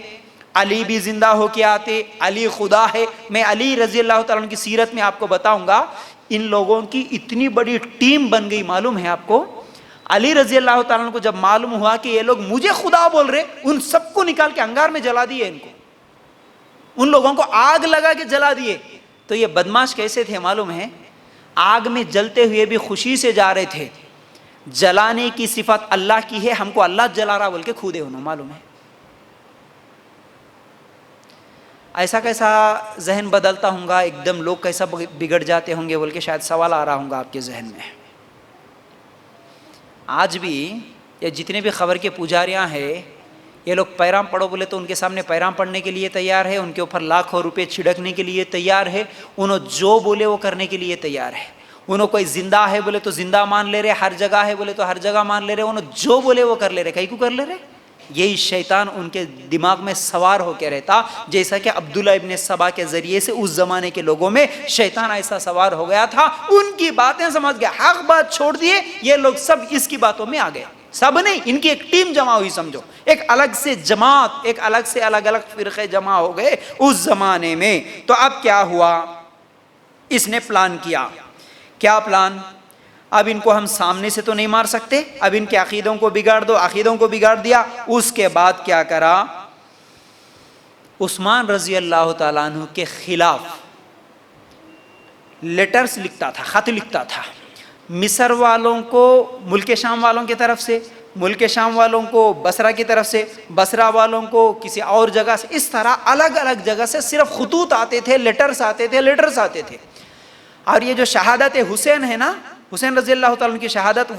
علی بھی زندہ ہو کے آتے، علی خدا ہے. میں علی رضی اللہ تعالیٰ عنہ کی سیرت میں آپ کو بتاؤں گا، ان لوگوں کی اتنی بڑی ٹیم بن گئی، معلوم ہے آپ کو. علی رضی اللہ تعالیٰ عنہ کو جب معلوم ہوا کہ یہ لوگ مجھے خدا بول رہے، ان سب کو نکال کے انگار میں جلا دیے. ان کو، ان لوگوں کو آگ لگا کے جلا دیے. تو یہ بدماش کیسے تھے معلوم ہے؟ آگ میں جلتے ہوئے بھی خوشی سے جا رہے تھے. جلانے کی صفت اللہ کی ہے، ہم کو اللہ جلا رہا بول کے کھودے انہوں، معلوم ہے. ایسا کیسا ذہن بدلتا ہوں گا، ایک دم لوگ کیسا بگڑ جاتے ہوں گے بول کے شاید سوال آ رہا ہوں گا آپ کے ذہن میں. آج بھی یہ جتنے بھی خبر کے پجاریاں ہیں، یہ لوگ پیرام پڑھو بولے تو ان کے سامنے پیرام پڑھنے کے لیے تیار ہے، ان کے اوپر لاکھوں روپے چھڑکنے کے لیے تیار ہے، انہوں جو بولے وہ کرنے کے لیے تیار ہے. انہوں کوئی زندہ ہے بولے تو زندہ مان لے رہے، ہر جگہ ہے بولے تو ہر جگہ مان لے رہے، انہوں جو بولے وہ کر لے رہے. کہیں کو کر لے رہے؟ یہی شیطان ان کے دماغ میں سوار ہو کے رہتا، جیسا کہ عبداللہ ابن سبا کے ذریعے سے اس زمانے کے لوگوں میں شیطان ایسا سوار ہو گیا تھا. ان کی باتیں سمجھ گیا، حق بات چھوڑ دیے، یہ لوگ سب اس کی باتوں میں آ گئے. سب نہیں، ان کی ایک ٹیم جمع ہوئی، سمجھو ایک الگ سے جماعت، ایک الگ سے الگ الگ فرقے جمع ہو گئے اس زمانے میں. تو اب کیا ہوا؟ اس نے پلان کیا. کیا پلان؟ اب ان کو ہم سامنے سے تو نہیں مار سکتے، اب ان کے عقیدوں کو بگاڑ دو. عقیدوں کو بگاڑ دیا. اس کے بعد کیا کرا؟ عثمان رضی اللہ تعالیٰ عنہ کے خلاف لیٹرز لکھتا تھا، خط لکھتا تھا. مصر والوں کو ملک شام والوں کی طرف سے، ملک شام والوں کو بصرہ کی طرف سے، بصرہ والوں کو کسی اور جگہ سے، اس طرح الگ الگ جگہ سے صرف خطوط آتے تھے، لیٹرز آتے تھے، لیٹرز آتے تھے. اور یہ جو شہادت حسین ہے نا، حسین رضی اللہ تعالیٰ عنہ کی شہادت،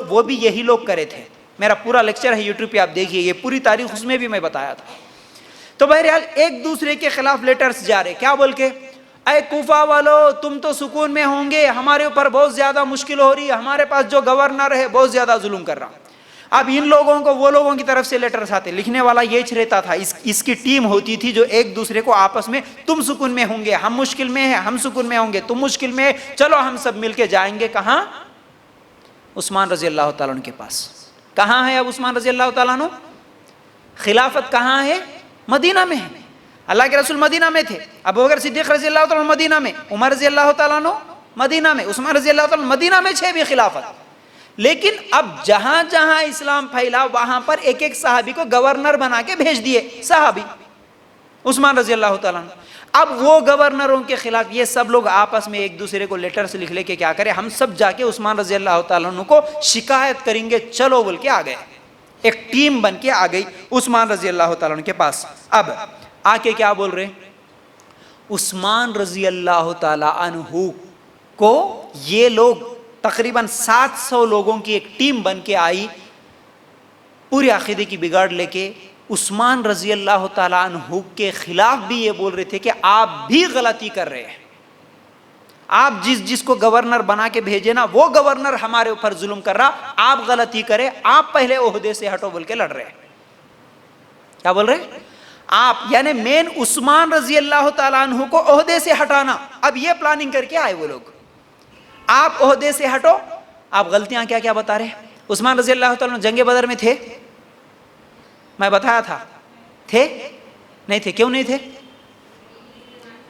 وہ بھی یہی لوگ کرے تھے. میرا پورا لیکچر ہے یوٹیوب پہ، آپ دیکھیے، یہ پوری تاریخ اس میں بھی میں بتایا تھا. تو بہرحال ایک دوسرے کے خلاف لیٹرز جا رہے، کیا بول کے؟ اے کوفہ والو، تم تو سکون میں ہوں گے، ہمارے اوپر بہت زیادہ مشکل ہو رہی ہے، ہمارے پاس جو گورنر ہے بہت زیادہ ظلم کر رہا. اب ان لوگوں کو وہ لوگوں کی طرف سے لیٹرز آتے، لکھنے والا یہ رہتا تھا، اس کی ٹیم ہوتی تھی جو ایک دوسرے کو آپس میں، تم سکون میں ہوں گے، ہم مشکل میں ہیں، ہم سکون میں ہوں گے، تم مشکل میں، چلو ہم سب مل کے جائیں گے کہاں؟ عثمان رضی اللہ تعالیٰ عنہ کے پاس. کہاں ہے اب عثمان رضی اللہ تعالیٰ عنہ؟ خلافت کہاں ہے؟ مدینہ میں ہے. اللہ کے رسول مدینہ میں تھے، ابوبکر صدیق رضی اللہ تعالیٰ عنہ مدینہ میں، عمر رضی اللہ تعالیٰ عنہ مدینہ میں، عثمان رضی اللہ تعالیٰ عنہ مدینہ میں بھی خلافت. لیکن اب جہاں جہاں اسلام پھیلا وہاں پر ایک ایک صحابی کو گورنر بنا کے بھیج دیے، صحابی عثمان رضی اللہ تعالیٰ عنہ. اب وہ گورنروں کے خلاف یہ سب لوگ آپس میں ایک دوسرے کو لیٹرز لکھ لے کے کیا کرے، ہم سب جا کے عثمان رضی اللہ تعالیٰ عنہ کو شکایت کریں گے، چلو بول کے آ گئے. ایک ٹیم بن کے آ گئی عثمان رضی اللہ تعالیٰ عنہ کے پاس. اب آ کے کیا بول رہے؟ عثمان رضی اللہ تعالیٰ عنہ کو یہ لوگ تقریباً 700 لوگوں کی ایک ٹیم بن کے آئی، پوری عقیدے کی بگاڑ لے کے. عثمان رضی اللہ تعالیٰ عنہ کے خلاف بھی یہ بول رہے تھے کہ آپ بھی غلطی کر رہے ہیں، آپ جس کو گورنر بنا کے بھیجے نا، وہ گورنر ہمارے اوپر ظلم کر رہا، آپ غلطی کرے، آپ پہلے عہدے سے ہٹو بول کے لڑ رہے ہیں. کیا بول رہے؟ آپ یعنی مین عثمان رضی اللہ تعالیٰ عنہ کو عہدے سے ہٹانا. اب یہ پلاننگ کر کے آئے وہ لوگ، آپ عہدے سے ہٹو. آپ غلطیاں کیا کیا بتا رہے ہیں. عثمان رضی اللہ تعالیٰ عنہ جنگ بدر میں تھے، میں بتایا تھا، تھے نہیں تھے؟ کیوں نہیں تھے؟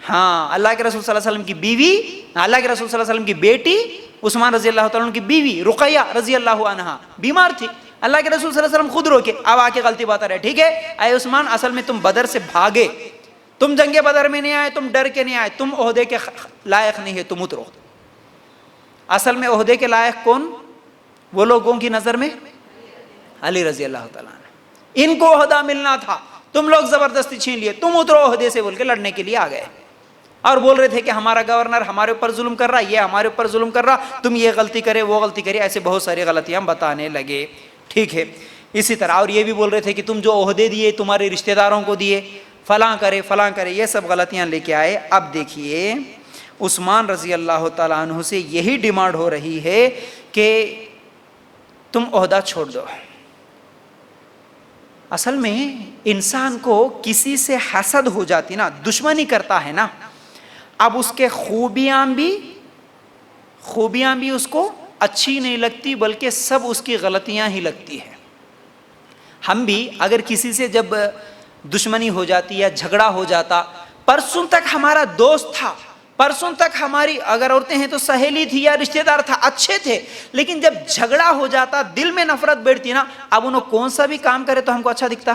ہاں، اللہ کے رسول صلی اللہ علیہ وسلم کی بیوی، اللہ کے رسول صلی اللہ علیہ وسلم کی بیٹی عثمان رضی اللہ تعالیٰ عنہ کی بیوی رقیہ رضی اللہ عنہا بیمار تھی. اللہ کے رسول صلی اللہ علیہ وسلم خود روکے، اب آ کے غلطی بتا رہے، ٹھیک ہے اے عثمان، اصل میں تم بدر سے بھاگے، تم جنگ بدر میں نہیں آئے، تم ڈر کے نہیں آئے، تم عہدے کے لائق نہیں ہے، تم اترو. اصل میں عہدے کے لائق کون؟ وہ لوگوں کی نظر میں علی رضی اللہ تعالیٰ عنہ. ان کو عہدہ ملنا تھا، تم لوگ زبردستی چھین لیے، تم اترو عہدے سے بول کے لڑنے کے لیے آ گئے. اور بول رہے تھے کہ ہمارا گورنر ہمارے اوپر ظلم کر رہا، یہ ہمارے اوپر ظلم کر رہا، تم یہ غلطی کرے وہ غلطی کرے، ایسے بہت ساری غلطیاں بتانے لگے. ٹھیک ہے، اسی طرح اور یہ بھی بول رہے تھے کہ تم جو عہدے دیے تمہارے رشتہ داروں کو دیے، فلاں کرے فلاں کرے، یہ سب غلطیاں لے کے آئے. اب دیکھیے عثمان رضی اللہ تعالیٰ عنہ سے یہی ڈیمانڈ ہو رہی ہے کہ تم عہدہ چھوڑ دو. اصل میں انسان کو کسی سے حسد ہو جاتی نا، دشمنی کرتا ہے نا، اب اس کے خوبیاں بھی اس کو اچھی نہیں لگتی، بلکہ سب اس کی غلطیاں ہی لگتی ہے۔ ہم بھی اگر کسی سے جب دشمنی ہو جاتی یا جھگڑا ہو جاتا، پرسوں تک ہمارا دوست تھا، پرسوں تک ہماری اگر عورتیں ہیں تو سہیلی تھی یا رشتہ دار تھا، اچھے تھے، لیکن جب جھگڑا ہو جاتا، دل میں نفرت بیٹھتی نا، اب انہوں کون سا بھی کام کرے تو ہم کو اچھا دکھتا؟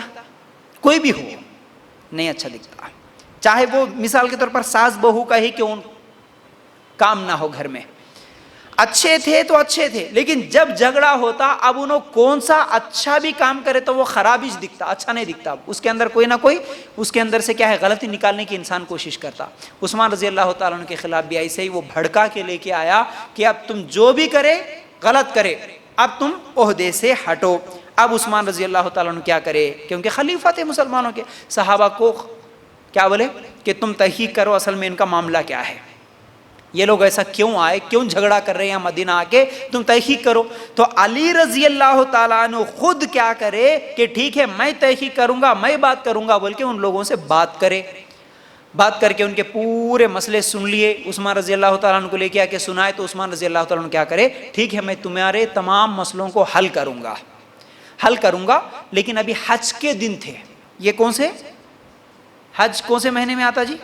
کوئی بھی ہو نہیں اچھا دکھتا، چاہے وہ مثال کے طور پر ساس بہو کا ہی کیوں کام نہ ہو گھر میں، اچھے تھے تو اچھے تھے، لیکن جب جھگڑا ہوتا اب انہوں کون سا اچھا بھی کام کرے تو وہ خراب ہی دکھتا، اچھا نہیں دکھتا، اس کے اندر کوئی نہ کوئی اس کے اندر سے کیا ہے غلطی نکالنے کی انسان کوشش کرتا۔ عثمان رضی اللہ تعالیٰ عنہ کے خلاف بھی ایسے ہی وہ بھڑکا کے لے کے آیا کہ اب تم جو بھی کرے غلط کرے، اب تم عہدے سے ہٹو۔ اب عثمان رضی اللہ تعالیٰ عنہ کیا کرے، کیونکہ خلیفہ تھے مسلمانوں کے، صحابہ کو کیا بولے کہ تم تحقیق کرو اصل میں ان کا معاملہ کیا ہے، یہ لوگ ایسا کیوں آئے، کیوں جھگڑا کر رہے ہیں مدینہ آ کے، تم تحقیق کرو۔ تو علی رضی اللہ تعالیٰ عنہ خود کیا کرے کہ ٹھیک ہے میں تحقیق کروں گا، میں بات کروں گا، بول کے ان لوگوں سے بات کر کے ان کے پورے مسئلے سن لیے، عثمان رضی اللہ تعالیٰ عنہ کو لے کے آ کے سنائے، تو عثمان رضی اللہ تعالیٰ عنہ کیا کرے، ٹھیک ہے میں تمہارے تمام مسئلوں کو حل کروں گا، لیکن ابھی حج کے دن تھے، یہ کون سے حج کون سے مہینے میں آتا جی؟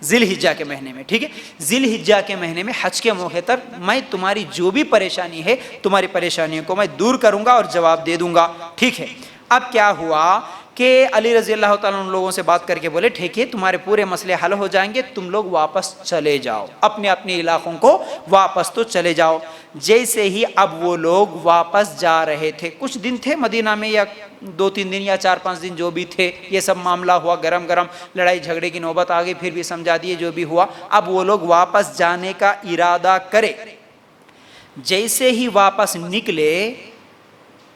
ذی الحجہ کے مہینے میں، ٹھیک ہے، ذی الحجہ کے مہینے میں حج کے موقع پر میں تمہاری جو بھی پریشانی ہے، تمہاری پریشانیوں کو میں دور کروں گا اور جواب دے دوں گا، ٹھیک ہے۔ اب کیا ہوا کہ علی رضی اللہ تعالیٰ عنہ لوگوں سے بات کر کے بولے ٹھیک ہے تمہارے پورے مسئلے حل ہو جائیں گے، تم لوگ واپس چلے جاؤ، اپنے اپنے علاقوں کو واپس تو چلے جاؤ۔ جیسے ہی اب وہ لوگ واپس جا رہے تھے، کچھ دن تھے مدینہ میں، یا 2-3 دن یا 4-5 دن جو بھی تھے، یہ سب معاملہ ہوا، گرم لڑائی جھگڑے کی نوبت آ گئی، پھر بھی سمجھا دیے جو بھی ہوا، اب وہ لوگ واپس جانے کا ارادہ کرے۔ جیسے ہی واپس نکلے،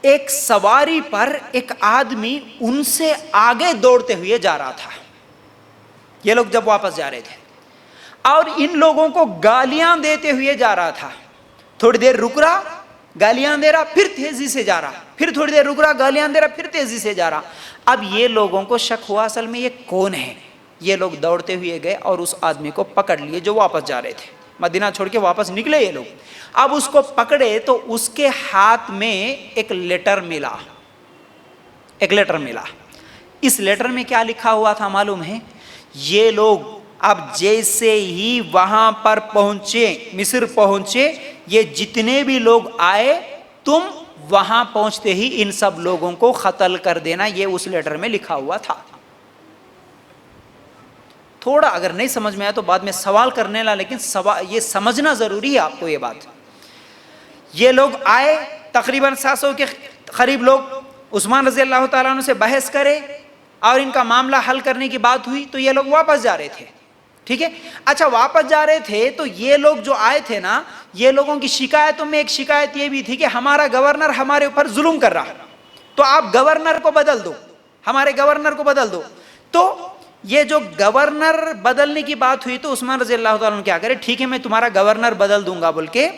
ایک سواری پر ایک آدمی ان سے آگے دوڑتے ہوئے جا رہا تھا، یہ لوگ جب واپس جا رہے تھے، اور ان لوگوں کو گالیاں دیتے ہوئے جا رہا تھا، تھوڑی دیر رک رہا، گالیاں دے رہا، پھر تیزی سے جا رہا، پھر تھوڑی دیر رک رہا، گالیاں دے رہا، پھر تیزی سے جا رہا۔ اب یہ لوگوں کو شک ہوا اصل میں یہ کون ہے، یہ لوگ دوڑتے ہوئے گئے اور اس آدمی کو پکڑ لیے جو واپس جا رہے تھے، مدینہ چھوڑ کے واپس نکلے یہ لوگ۔ اب اس کو پکڑے تو اس کے ہاتھ میں ایک لیٹر ملا، اس لیٹر میں کیا لکھا ہوا تھا معلوم ہے؟ یہ لوگ اب جیسے ہی وہاں پر پہنچے، مصر پہنچے، یہ جتنے بھی لوگ آئے، تم وہاں پہنچتے ہی ان سب لوگوں کو قتل کر دینا، یہ اس لیٹر میں لکھا ہوا تھا۔ تھوڑا اگر نہیں سمجھ میں آیا تو بعد میں سوال کرنے لا، لیکن یہ سمجھنا ضروری ہے آپ کو یہ بات۔ یہ لوگ آئے، تقریباً 700 کے قریب لوگ، عثمان رضی اللہ تعالیٰ عنہ سے بحث کرے اور ان کا معاملہ حل کرنے کی بات ہوئی، تو یہ لوگ واپس جا رہے تھے، ٹھیک ہے۔ اچھا واپس جا رہے تھے تو یہ لوگ جو آئے تھے نا، یہ لوگوں کی شکایتوں میں ایک شکایت یہ بھی تھی کہ ہمارا گورنر ہمارے اوپر ظلم کر رہا، تو آپ گورنر کو بدل دو، ہمارے گورنر کو بدل دو۔ تو یہ جو گورنر بدلنے کی بات ہوئی تو عثمان رضی اللہ تعالیٰ عنہ کیا کرے، ٹھیک ہے میں تمہارا گورنر بدل دوں گا، بول کے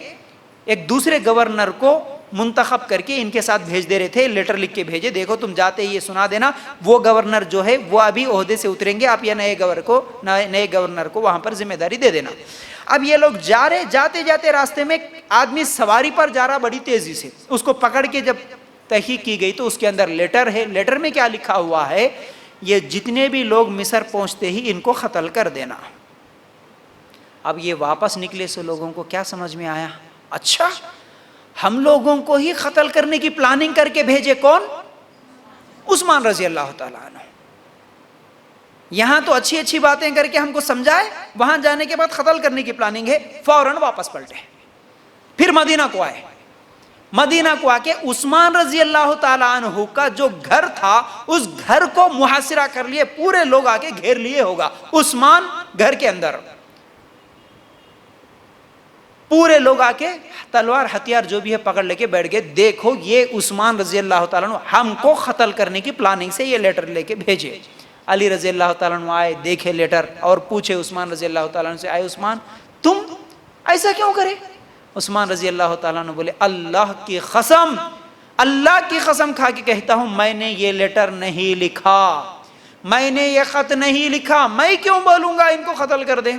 ایک دوسرے گورنر کو منتخب کر کے ان کے ساتھ بھیج دے رہے تھے، لیٹر لکھ کے بھیجے، دیکھو تم جاتے ہی یہ سنا دینا، وہ گورنر جو ہے وہ ابھی عہدے سے اتریں گے، آپ یہ نئے گورنر کو وہاں پر ذمہ داری دے دینا۔ اب یہ لوگ جا رہے، جاتے جاتے راستے میں آدمی سواری پر جا رہا بڑی تیزی سے، اس کو پکڑ کے جب تحقیق کی گئی تو اس کے اندر لیٹر ہے، لیٹر میں کیا لکھا ہوا ہے، یہ جتنے بھی لوگ مصر پہنچتے ہی ان کو قتل کر دینا۔ اب یہ واپس نکلے سے لوگوں کو کیا سمجھ میں آیا، اچھا ہم لوگوں کو ہی قتل کرنے کی پلاننگ کر کے بھیجے کون؟ عثمان رضی اللہ تعالیٰ عنہ۔ یہاں تو اچھی اچھی باتیں کر کے ہم کو سمجھائے، وہاں جانے کے بعد قتل کرنے کی پلاننگ ہے، فوراً واپس پلٹے، پھر مدینہ کو آئے، مدینہ کو آ کے عثمان رضی اللہ تعالیٰ عنہ کا جو گھر تھا اس گھر کو محاصرہ کر لیے، پورے لوگ آ کے گھیر لیے ہوگا، عثمان گھر کے اندر، پورے لوگ آ کے تلوار ہتھیار جو بھی ہے پکڑ لے کے بیٹھ گئے، دیکھو یہ عثمان رضی اللہ تعالیٰ عنہ ہم کو قتل کرنے کی پلاننگ سے یہ لیٹر لے کے بھیجے۔ علی رضی اللہ تعالیٰ عنہ آئے، دیکھے لیٹر اور پوچھے عثمان رضی اللہ تعالیٰ عنہ سے، آئے عثمان تم ایسا کیوں کرے؟ عثمان رضی اللہ تعالیٰ عنہ بولے اللہ کی قسم کھا کے کہتا ہوں میں نے یہ لیٹر نہیں لکھا، میں نے یہ خط نہیں لکھا، میں کیوں بولوں گا ان کو قتل کر دیں؟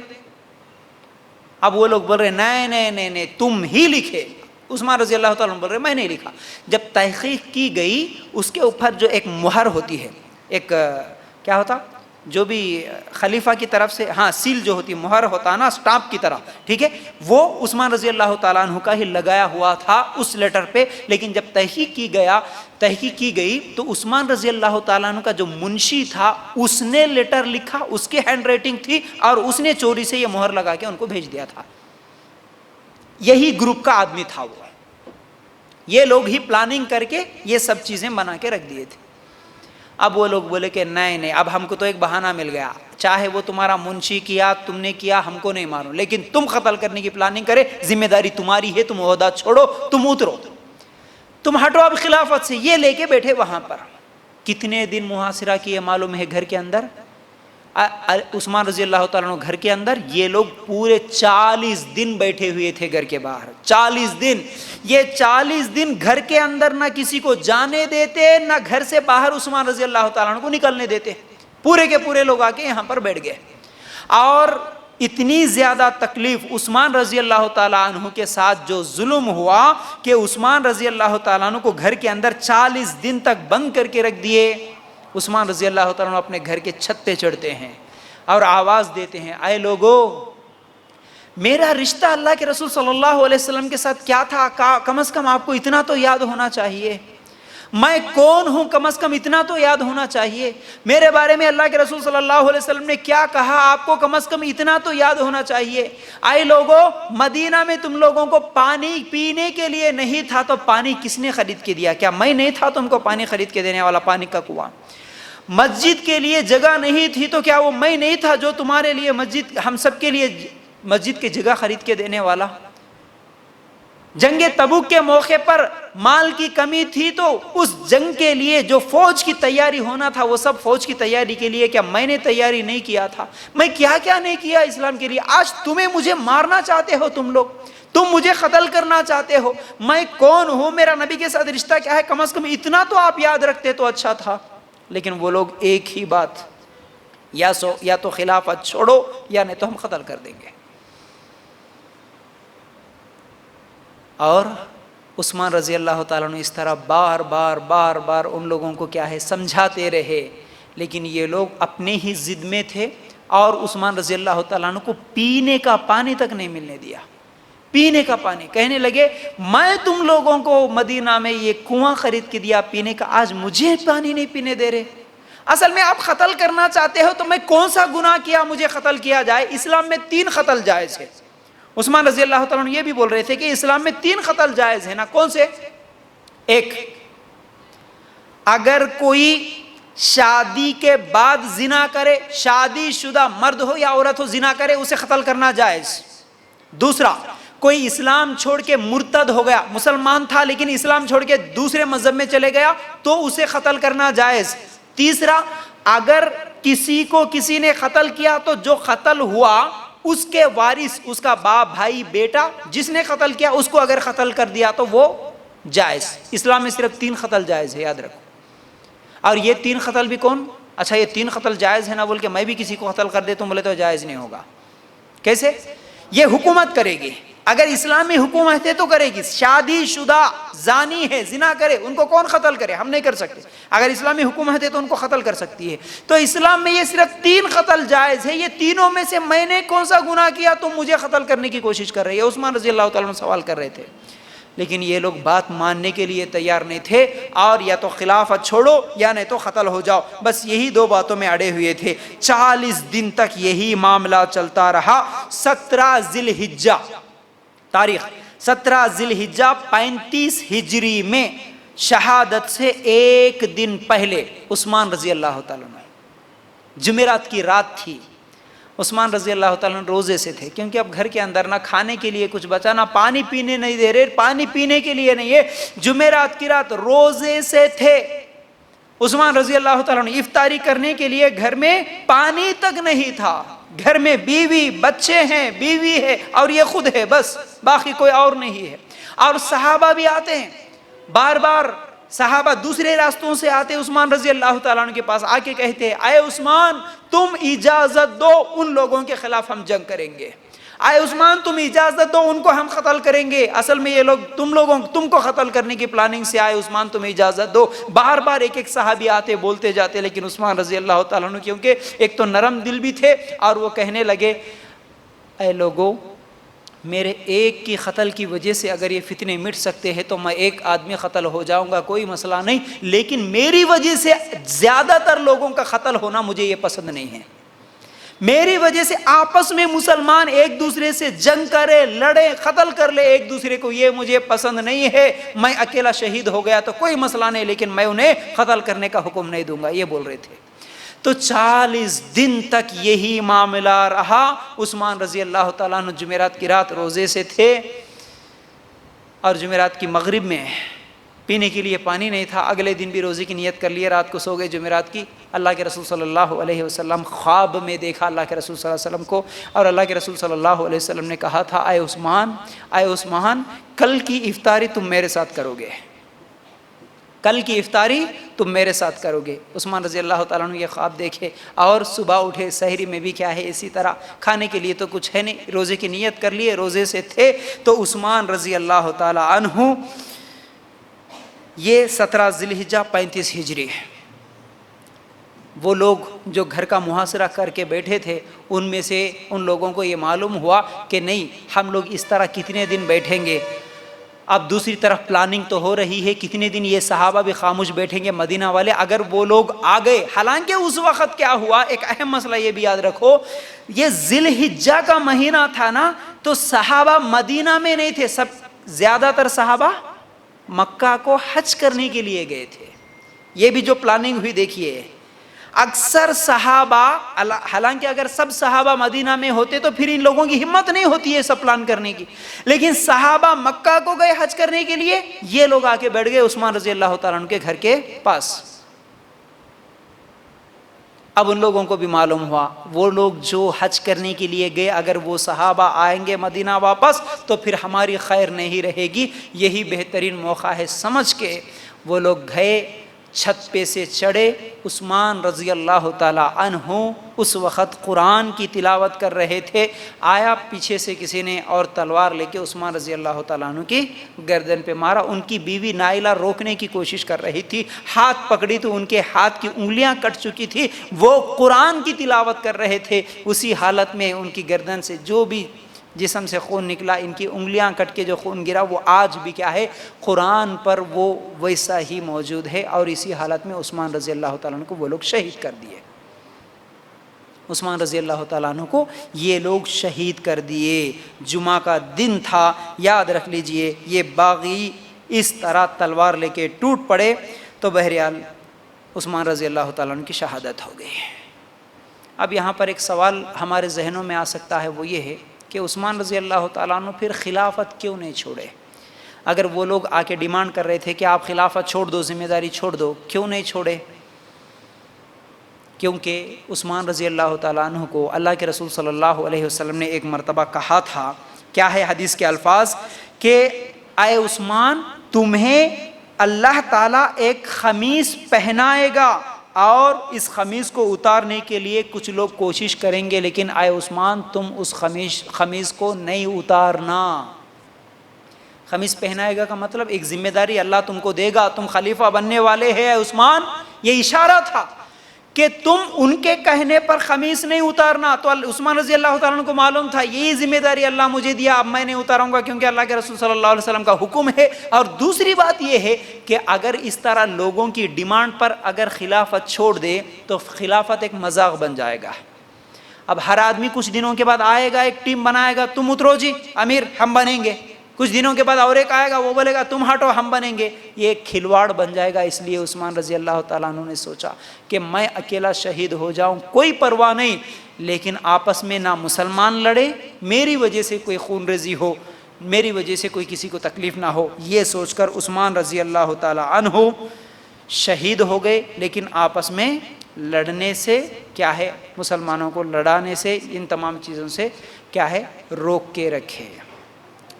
اب وہ لوگ بول رہے نہیں نہیں نہیں نہیں تم ہی لکھے. عثمان رضی اللہ تعالیٰ عنہ بول رہے میں نہیں لکھا. جب تحقیق کی گئی اس کے اوپر جو ایک مہر ہوتی ہے، ایک کیا ہوتا جو بھی خلیفہ کی طرف سے، ہاں سیل جو ہوتی ہے، مہر ہوتا نا سٹامپ کی طرح، ٹھیک ہے، وہ عثمان رضی اللہ تعالیٰ عنہ کا ہی لگایا ہوا تھا اس لیٹر پہ. لیکن جب تحقیق کی گئی تو عثمان رضی اللہ تعالیٰ عنہ کا جو منشی تھا اس نے لیٹر لکھا، اس کی ہینڈ رائٹنگ تھی، اور اس نے چوری سے یہ مہر لگا کے ان کو بھیج دیا تھا. یہی گروپ کا آدمی تھا وہ. یہ لوگ ہی پلاننگ کر کے یہ سب چیزیں بنا کے رکھ دیے تھے. اب وہ لوگ بولے کہ نہیں نہیں، اب ہم کو تو ایک بہانہ مل گیا، چاہے وہ تمہارا منشی کیا، تم نے کیا، ہم کو نہیں مانو، لیکن تم قتل کرنے کی پلاننگ کرے، ذمہ داری تمہاری ہے، تم عہدہ چھوڑو، تم اترو، تم ہٹو اب خلافت سے. یہ لے کے بیٹھے وہاں پر. کتنے دن محاصرہ کیے معلوم ہے گھر کے اندر؟ عثمان رضی اللہ تعالیٰ عنہ گھر کے اندر، یہ لوگ پورے 40 دن بیٹھے ہوئے تھے گھر کے باہر. 40 دن. یہ 40 دن گھر کے اندر نہ کسی کو جانے دیتے، نہ گھر سے باہر عثمان رضی اللہ تعالیٰ عنہ کو نکلنے دیتے. پورے کے پورے لوگ آ کے یہاں پر بیٹھ گئے. اور اتنی زیادہ تکلیف عثمان رضی اللہ تعالیٰ عنہ کے ساتھ جو ظلم ہوا کہ عثمان رضی اللہ تعالیٰ عنہ کو گھر کے اندر 40 دن تک بند کر کے رکھ دیے. عثمان رضی اللہ تعالیٰ عنہ اپنے گھر کے چھت پہ چڑھتے ہیں اور آواز دیتے ہیں، اے لوگو، میرا رشتہ اللہ کے رسول صلی اللہ علیہ وسلم کے ساتھ کیا تھا؟ کم از کم آپ کو اتنا تو یاد ہونا چاہیے. میں کون ہوں کم از کم اتنا تو یاد ہونا چاہیے. میرے بارے میں اللہ کے رسول صلی اللہ علیہ وسلم نے کیا کہا آپ کو کم از کم اتنا تو یاد ہونا چاہیے. اے لوگو، مدینہ میں تم لوگوں کو پانی پینے کے لیے نہیں تھا تو پانی کس نے خرید کے دیا؟ کیا میں نہیں تھا تم کو پانی خرید کے دینے والا، پانی کا کنواں؟ مسجد کے لیے جگہ نہیں تھی تو کیا وہ میں نہیں تھا جو تمہارے لیے مسجد، ہم سب کے لیے مسجد کی جگہ خرید کے دینے والا؟ جنگ تبوک کے موقع پر مال کی کمی تھی تو اس جنگ کے لیے جو فوج کی تیاری ہونا تھا وہ سب فوج کی تیاری کے لیے کیا میں نے تیاری نہیں کیا تھا؟ میں کیا کیا نہیں کیا اسلام کے لیے. آج تمہیں مجھے مارنا چاہتے ہو، تم لوگ، تم مجھے قتل کرنا چاہتے ہو. میں کون ہوں، میرا نبی کے ساتھ رشتہ کیا ہے، کم از کم اتنا تو آپ یاد رکھتے تو اچھا تھا. لیکن وہ لوگ ایک ہی بات، یا تو خلافت چھوڑو یا نہیں تو ہم قتل کر دیں گے. اور عثمان رضی اللہ تعالیٰ نے اس طرح بار بار ان لوگوں کو کیا ہے سمجھاتے رہے، لیکن یہ لوگ اپنے ہی ضد میں تھے. اور عثمان رضی اللہ تعالیٰ عنہ کو پینے کا پانی تک نہیں ملنے دیا. پینے کا پانی، کہنے لگے میں تم لوگوں کو مدینہ میں یہ کنواں خرید کے دیا پینے کا، آج مجھے پانی نہیں پینے دے رہے. اصل میں آپ قتل کرنا چاہتے ہو تو میں کون سا گناہ کیا مجھے قتل کیا جائے؟ اسلام میں 3 قتل جائز ہے. عثمان رضی اللہ تعالیٰ عنہ یہ بھی بول رہے تھے کہ اسلام میں 3 قتل جائز ہے نا. کون سے؟ ایک، اگر کوئی شادی کے بعد زنا کرے، شادی شدہ مرد ہو یا عورت ہو، زنا کرے، اسے قتل کرنا جائز. دوسرا، کوئی اسلام چھوڑ کے مرتد ہو گیا، مسلمان تھا لیکن اسلام چھوڑ کے دوسرے مذہب میں چلے گیا تو اسے قتل کرنا جائز. تیسرا، اگر کسی کو کسی نے قتل کیا تو جو قتل ہوا اس کے وارث، اس کا باپ، بھائی، بیٹا، جس نے قتل کیا اس کو اگر قتل کر دیا تو وہ جائز. اسلام میں صرف 3 قتل جائز ہے، یاد رکھو. اور یہ 3 قتل بھی کون؟ اچھا یہ 3 قتل جائز ہے نا بول کے میں بھی کسی کو قتل کر دے تو بولے تو جائز نہیں ہوگا. کیسے؟ یہ حکومت کرے گی. اگر اسلامی حکومت ہے تو کرے گی. شادی شدہ زانی ہے، زنا کرے، ان کو کون قتل کرے؟ ہم نہیں کر سکتے. اگر اسلامی حکومت ہے تو ان کو قتل کر سکتی ہے. تو اسلام میں یہ صرف 3 قتل جائز ہے. یہ تینوں میں سے میں نے کون سا گناہ کیا تم مجھے قتل کرنے کی کوشش کر رہے ہیں؟ عثمان رضی اللہ تعالیٰ عنہ سوال کر رہے تھے. لیکن یہ لوگ بات ماننے کے لیے تیار نہیں تھے، اور یا تو خلافت چھوڑو یا نہیں تو قتل ہو جاؤ. بس یہی 2 باتوں میں اڑے ہوئے تھے. 40 دن تک یہی معاملہ چلتا رہا. 17 ذی الحجہ، تاریخ 17 ذی الحجہ 35 ہجری میں، شہادت سے 1 دن پہلے عثمان رضی اللہ تعالیٰ عنہ، جمعرات کی رات تھی. عثمان رضی اللہ تعالیٰ عنہ روزے سے تھے، کیونکہ اب گھر کے اندر نہ کھانے کے لیے کچھ بچا، نہ پانی پینے نہیں دے رہے، پانی پینے کے لیے نہیں ہے. جمعرات کی رات روزے سے تھے. عثمان رضی اللہ تعالیٰ عنہ افطاری کرنے کے لیے گھر میں پانی تک نہیں تھا. گھر میں بیوی، بچے ہیں، بیوی ہے اور یہ خود ہے، بس باقی کوئی اور نہیں ہے. اور صحابہ بھی آتے ہیں، بار بار صحابہ دوسرے راستوں سے آتے عثمان رضی اللہ تعالیٰ عنہ کے پاس، آ کے کہتے ہیں اے عثمان تم اجازت دو، ان لوگوں کے خلاف ہم جنگ کریں گے، اے عثمان تم اجازت دو، ان کو ہم قتل کریں گے، اصل میں یہ لوگ تم کو قتل کرنے کی پلاننگ سے آئے، عثمان تم اجازت دو۔ بار بار ایک ایک صحابی آتے بولتے جاتے، لیکن عثمان رضی اللہ تعالیٰ عنہ کیونکہ ایک تو نرم دل بھی تھے، اور وہ کہنے لگے اے لوگوں، میرے ایک کی قتل کی وجہ سے اگر یہ فتنے مٹ سکتے ہیں تو میں ایک آدمی قتل ہو جاؤں گا، کوئی مسئلہ نہیں، لیکن میری وجہ سے زیادہ تر لوگوں کا قتل ہونا مجھے یہ پسند نہیں ہے۔ میری وجہ سے آپس میں مسلمان ایک دوسرے سے جنگ کرے، لڑے، قتل کر لے ایک دوسرے کو، یہ مجھے پسند نہیں ہے۔ میں اکیلا شہید ہو گیا تو کوئی مسئلہ نہیں، لیکن میں انہیں قتل کرنے کا حکم نہیں دوں گا، یہ بول رہے تھے۔ تو 40 دن تک یہی معاملہ رہا۔ عثمان رضی اللہ تعالیٰ عنہ جمعرات کی رات روزے سے تھے، اور جمعرات کی مغرب میں پینے کے لیے پانی نہیں تھا، اگلے دن بھی روزے کی نیت کر لیے، رات کو سو گئے جمعرات کی۔ اللہ کے رسول صلی اللہ علیہ وسلم خواب میں دیکھا اللہ کے رسول صلی اللہ علیہ وسلم کو، اور اللہ کے رسول صلی اللہ علیہ وسلم نے کہا تھا اے عثمان کل کی افطاری تم میرے ساتھ کرو گے، کل کی افطاری تم میرے ساتھ کرو گے۔ عثمان رضی اللہ تعالیٰ عنہ یہ خواب دیکھے، اور صبح اٹھے، سحری میں بھی کیا ہے اسی طرح، کھانے کے لیے تو کچھ ہے نہیں، روزے کی نیت کر لیے، روزے سے تھے۔ تو عثمان رضی اللہ تعالیٰ عنہ، یہ 17 ذی الحجہ 35 ہجری ہے، وہ لوگ جو گھر کا محاصرہ کر کے بیٹھے تھے، ان میں سے ان لوگوں کو یہ معلوم ہوا کہ نہیں ہم لوگ اس طرح کتنے دن بیٹھیں گے۔ اب دوسری طرف پلاننگ تو ہو رہی ہے، کتنے دن یہ صحابہ بھی خاموش بیٹھیں گے مدینہ والے، اگر وہ لوگ آ گئے۔ حالانکہ اس وقت کیا ہوا، ایک اہم مسئلہ یہ بھی یاد رکھو، یہ ذی الحجہ کا مہینہ تھا نا، تو صحابہ مدینہ میں نہیں تھے، سب زیادہ تر صحابہ مکہ کو حج کرنے کے لیے گئے تھے۔ یہ بھی جو پلاننگ ہوئی دیکھیے، اکثر صحابہ، حالانکہ اگر سب صحابہ مدینہ میں ہوتے تو پھر ان لوگوں کی ہمت نہیں ہوتی ہے سب پلان کرنے کی، لیکن صحابہ مکہ کو گئے حج کرنے کے لیے، یہ لوگ آ کے بیٹھ گئے عثمان رضی اللہ تعالیٰ عنہ کے گھر کے پاس۔ اب ان لوگوں کو بھی معلوم ہوا وہ لوگ جو حج کرنے کے لیے گئے، اگر وہ صحابہ آئیں گے مدینہ واپس تو پھر ہماری خیر نہیں رہے گی، یہی بہترین موقع ہے سمجھ کے وہ لوگ گئے، چھت پہ سے چڑھے۔ عثمان رضی اللہ تعالیٰ عنہ اس وقت قرآن کی تلاوت کر رہے تھے، آیا پیچھے سے کسی نے اور تلوار لے کے عثمان رضی اللہ تعالیٰ عنہ کی گردن پہ مارا۔ ان کی بیوی نائلہ روکنے کی کوشش کر رہی تھی، ہاتھ پکڑی تو ان کے ہاتھ کی انگلیاں کٹ چکی تھی، وہ قرآن کی تلاوت کر رہے تھے، اسی حالت میں ان کی گردن سے جو بھی جسم سے خون نکلا، ان کی انگلیاں کٹ کے جو خون گرا، وہ آج بھی کیا ہے قرآن پر وہ ویسا ہی موجود ہے، اور اسی حالت میں عثمان رضی اللہ تعالیٰ عنہ کو وہ لوگ شہید کر دیے۔ عثمان رضی اللہ تعالیٰ عنہ کو یہ لوگ شہید کر دیے۔ جمعہ کا دن تھا، یاد رکھ لیجئے، یہ باغی اس طرح تلوار لے کے ٹوٹ پڑے، تو بہرحال عثمان رضی اللہ تعالیٰ عنہ کی شہادت ہو گئی۔ اب یہاں پر ایک سوال ہمارے ذہنوں میں آ سکتا ہے، وہ یہ ہے کہ عثمان رضی اللہ تعالیٰ عنہ پھر خلافت کیوں نہیں چھوڑے؟ اگر وہ لوگ آ کے ڈیمانڈ کر رہے تھے کہ آپ خلافت چھوڑ دو، ذمہ داری چھوڑ دو، کیوں نہیں چھوڑے؟ کیونکہ عثمان رضی اللہ تعالیٰ عنہ کو اللہ کے رسول صلی اللہ علیہ وسلم نے ایک مرتبہ کہا تھا، کیا ہے حدیث کے الفاظ، کہ اے عثمان تمہیں اللہ تعالیٰ ایک خمیس پہنائے گا، اور اس خمیس کو اتارنے کے لیے کچھ لوگ کوشش کریں گے، لیکن اے عثمان تم اس خمیس کو نہیں اتارنا۔ خمیس پہنائے گا کا مطلب ایک ذمہ داری اللہ تم کو دے گا، تم خلیفہ بننے والے ہیں عثمان، یہ اشارہ تھا کہ تم ان کے کہنے پر خمیس نہیں اتارنا۔ تو عثمان رضی اللہ تعالیٰ عنہ کو معلوم تھا یہی ذمہ داری اللہ مجھے دیا، اب میں نہیں اتاروں گا کیونکہ اللہ کے رسول صلی اللہ علیہ وسلم کا حکم ہے۔ اور دوسری بات یہ ہے کہ اگر اس طرح لوگوں کی ڈیمانڈ پر اگر خلافت چھوڑ دے تو خلافت ایک مذاق بن جائے گا۔ اب ہر آدمی کچھ دنوں کے بعد آئے گا، ایک ٹیم بنائے گا، تم اترو جی امیر ہم بنیں گے، کچھ دنوں کے بعد اور ایک آئے گا، وہ بولے گا تم ہٹو ہم بنیں گے، یہ ایک کھلواڑ بن جائے گا۔ اس لیے عثمان رضی اللہ تعالیٰ عنہ نے سوچا کہ میں اکیلا شہید ہو جاؤں کوئی پرواہ نہیں، لیکن آپس میں نہ مسلمان لڑے، میری وجہ سے کوئی خون ریزی ہو، میری وجہ سے کوئی کسی کو تکلیف نہ ہو، یہ سوچ کر عثمان رضی اللہ تعالیٰ عنہ شہید ہو گئے۔ لیکن آپس میں لڑنے سے کیا ہے، مسلمانوں کو لڑانے سے، ان تمام چیزوں سے کیا ہے روک کے رکھے۔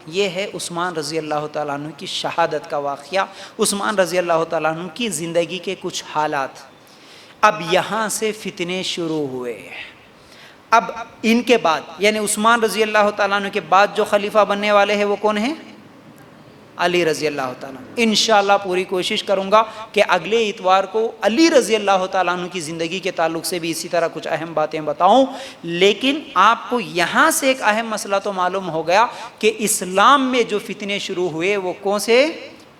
یہ ہے عثمان رضی اللہ تعالیٰ عنہ کی شہادت کا واقعہ، عثمان رضی اللہ تعالیٰ عنہ کی زندگی کے کچھ حالات۔ اب یہاں سے فتنے شروع ہوئے۔ اب ان کے بعد یعنی عثمان رضی اللہ تعالیٰ عنہ کے بعد جو خلیفہ بننے والے ہیں وہ کون ہیں؟ علی رضی اللہ تعالیٰ عنہ۔ انشاءاللہ پوری کوشش کروں گا کہ اگلے اتوار کو علی رضی اللہ تعالیٰ عنہ کی زندگی کے تعلق سے بھی اسی طرح کچھ اہم باتیں بتاؤں، لیکن آپ کو یہاں سے ایک اہم مسئلہ تو معلوم ہو گیا کہ اسلام میں جو فتنے شروع ہوئے وہ کون سے؟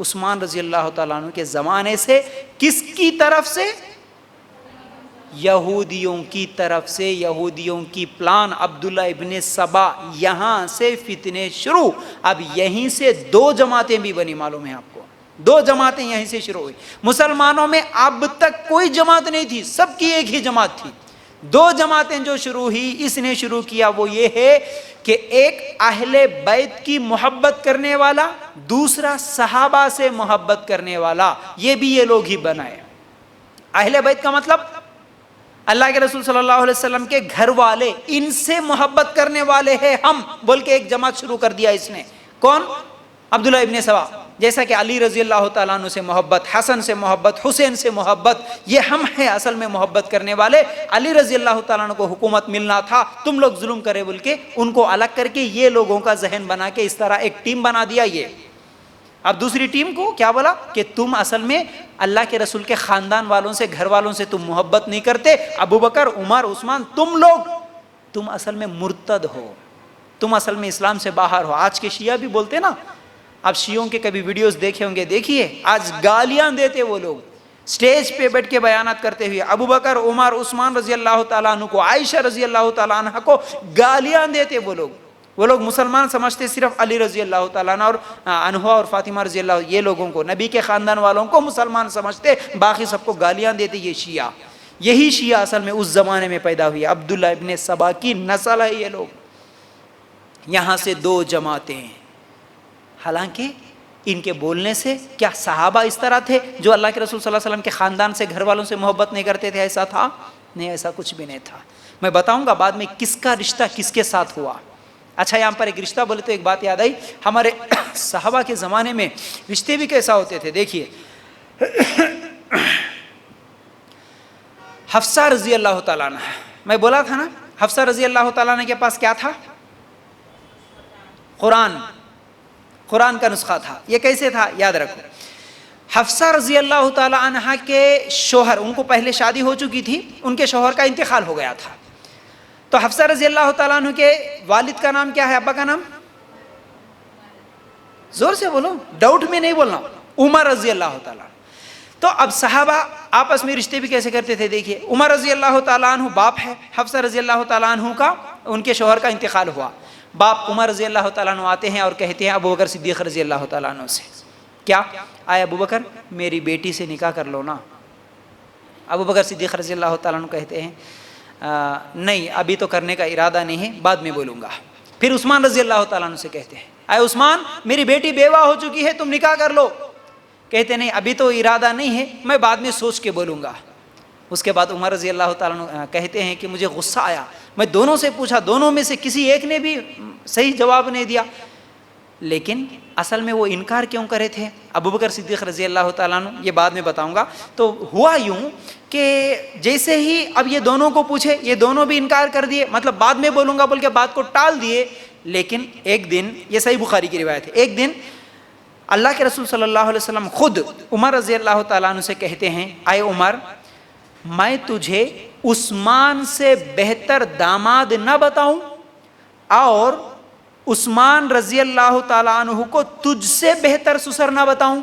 عثمان رضی اللہ تعالیٰ عنہ کے زمانے سے۔ کس کی طرف سے؟ یہودیوں کی طرف سے، یہودیوں کی پلان، عبداللہ ابن سبا، یہاں سے فتنے شروع۔ اب یہیں سے دو جماعتیں بھی بنی، معلوم ہے آپ کو، دو جماعتیں یہیں سے شروع ہوئی۔ مسلمانوں میں اب تک کوئی جماعت نہیں تھی، سب کی ایک ہی جماعت تھی۔ دو جماعتیں جو شروع ہوئی، اس نے شروع کیا وہ یہ ہے کہ ایک اہل بیت کی محبت کرنے والا، دوسرا صحابہ سے محبت کرنے والا، یہ بھی یہ لوگ ہی بنائے۔ اہل بیت کا مطلب اللہ کے رسول صلی اللہ علیہ وسلم کے گھر والے، ان سے محبت کرنے والے ہیں ہم، بول کے ایک جماعت شروع کر دیا اس نے۔ کون؟ عبداللہ ابن سبا۔ جیسا کہ علی رضی اللہ تعالیٰ عنہ سے محبت، حسن سے محبت، حسین سے محبت، یہ ہم ہیں اصل میں محبت کرنے والے۔ علی رضی اللہ تعالیٰ عنہ کو حکومت ملنا تھا، تم لوگ ظلم کرے بول کے ان کو الگ کر کے یہ لوگوں کا ذہن بنا کے اس طرح ایک ٹیم بنا دیا یہ۔ اب دوسری ٹیم کو کیا بولا کہ تم اصل میں اللہ کے رسول کے خاندان والوں سے، گھر والوں سے تم محبت نہیں کرتے، ابو بکر، عمر، عثمان، تم اصل میں مرتد ہو، تم اصل میں اسلام سے باہر ہو۔ آج کے شیعہ بھی بولتے نا، اب شیعوں کے کبھی ویڈیوز دیکھے ہوں گے، دیکھیے آج گالیاں دیتے وہ لوگ، سٹیج پہ بیٹھ کے بیانات کرتے ہوئے ابو بکر، عمر، عثمان رضی اللہ تعالیٰ عنہ کو، عائشہ رضی اللہ تعالیٰ عنہ کو گالیاں دیتے وہ لوگ مسلمان سمجھتے صرف علی رضی اللہ تعالیٰ عنہ اور فاطمہ رضی اللہ، یہ لوگوں کو، نبی کے خاندان والوں کو مسلمان سمجھتے، باقی سب کو گالیاں دیتے یہ شیعہ۔ یہی شیعہ اصل میں اس زمانے میں پیدا ہوئی، عبداللہ ابن سبا کی نسل ہے یہ لوگ۔ یہاں سے دو جماعتیں، حالانکہ ان کے بولنے سے کیا صحابہ اس طرح تھے جو اللہ کے رسول صلی اللہ علیہ وسلم کے خاندان سے، گھر والوں سے محبت نہیں کرتے تھے؟ ایسا تھا نہیں، ایسا کچھ بھی نہیں تھا۔ میں بتاؤں گا بعد میں کس کا رشتہ کس کے ساتھ ہوا۔ اچھا یہاں پر ایک رشتہ بولے تو ایک بات یاد آئی، ہمارے صحابہ کے زمانے میں رشتے بھی کیسا ہوتے تھے، دیکھیے حفصہ رضی اللہ تعالیٰ عنہ، میں بولا تھا نا حفصہ رضی اللہ تعالیٰ عنہ کے پاس کیا تھا؟ قرآن کا نسخہ تھا۔ یہ کیسے تھا یاد رکھو، حفصہ رضی اللہ تعالیٰ عنہ کے شوہر، ان کو پہلے شادی ہو چکی تھی، ان کے شوہر کا انتقال ہو گیا تھا، تو حفصہ رضی اللہ تعالیٰ عنہ کے والد کا نام کیا ہے، ابا کا نام؟ زور سے بولو، ڈاؤٹ میں نہیں بولنا، عمر رضی اللہ تعالیٰ عنہ۔ تو اب صحابہ آپس میں رشتے بھی کیسے کرتے تھے، دیکھیے عمر رضی اللہ تعالیٰ عنہ باپ ہے، حفصہ رضی اللہ تعالیٰ عنہ کا، ان کے شوہر کا انتقال ہوا، باپ عمر رضی اللہ تعالیٰ عنہ آتے ہیں اور کہتے ہیں ابو بکر صدیق رضی اللہ تعالیٰ عنہ سے، کیا آئے ابو بکر میری بیٹی سے نکاح کر لو نا۔ ابو بکر صدیق رضی اللہ تعالیٰ عنہ کہتے ہیں نہیں ابھی تو کرنے کا ارادہ نہیں ہے، بعد میں بولوں گا۔ پھر عثمان رضی اللہ تعالیٰ عنہ سے کہتے ہیں اے عثمان میری بیٹی بیوہ ہو چکی ہے، تم نکاح کر لو۔ کہتے نہیں ابھی تو ارادہ نہیں ہے، میں بعد میں سوچ کے بولوں گا۔ اس کے بعد عمر رضی اللہ تعالیٰ عنہ کہتے ہیں کہ مجھے غصہ آیا، میں دونوں سے پوچھا، دونوں میں سے کسی ایک نے بھی صحیح جواب نہیں دیا، لیکن اصل میں وہ انکار کیوں کرے تھے ابو بکر صدیق رضی اللہ تعالیٰ عنہ، یہ بعد میں بتاؤں گا۔ تو ہوا یوں کہ جیسے ہی اب یہ دونوں کو پوچھے، یہ دونوں بھی انکار کر دیے، مطلب بعد میں بولوں گا بول کے بات کو ٹال دیے۔ لیکن ایک دن، یہ صحیح بخاری کی روایت ہے، ایک دن اللہ کے رسول صلی اللہ علیہ وسلم خود عمر رضی اللہ تعالیٰ عنہ سے کہتے ہیں اے عمر میں تجھے عثمان سے بہتر داماد نہ بتاؤں اور عثمان رضی اللہ تعالیٰ عنہ کو تجھ سے بہتر سسر نہ بتاؤں؟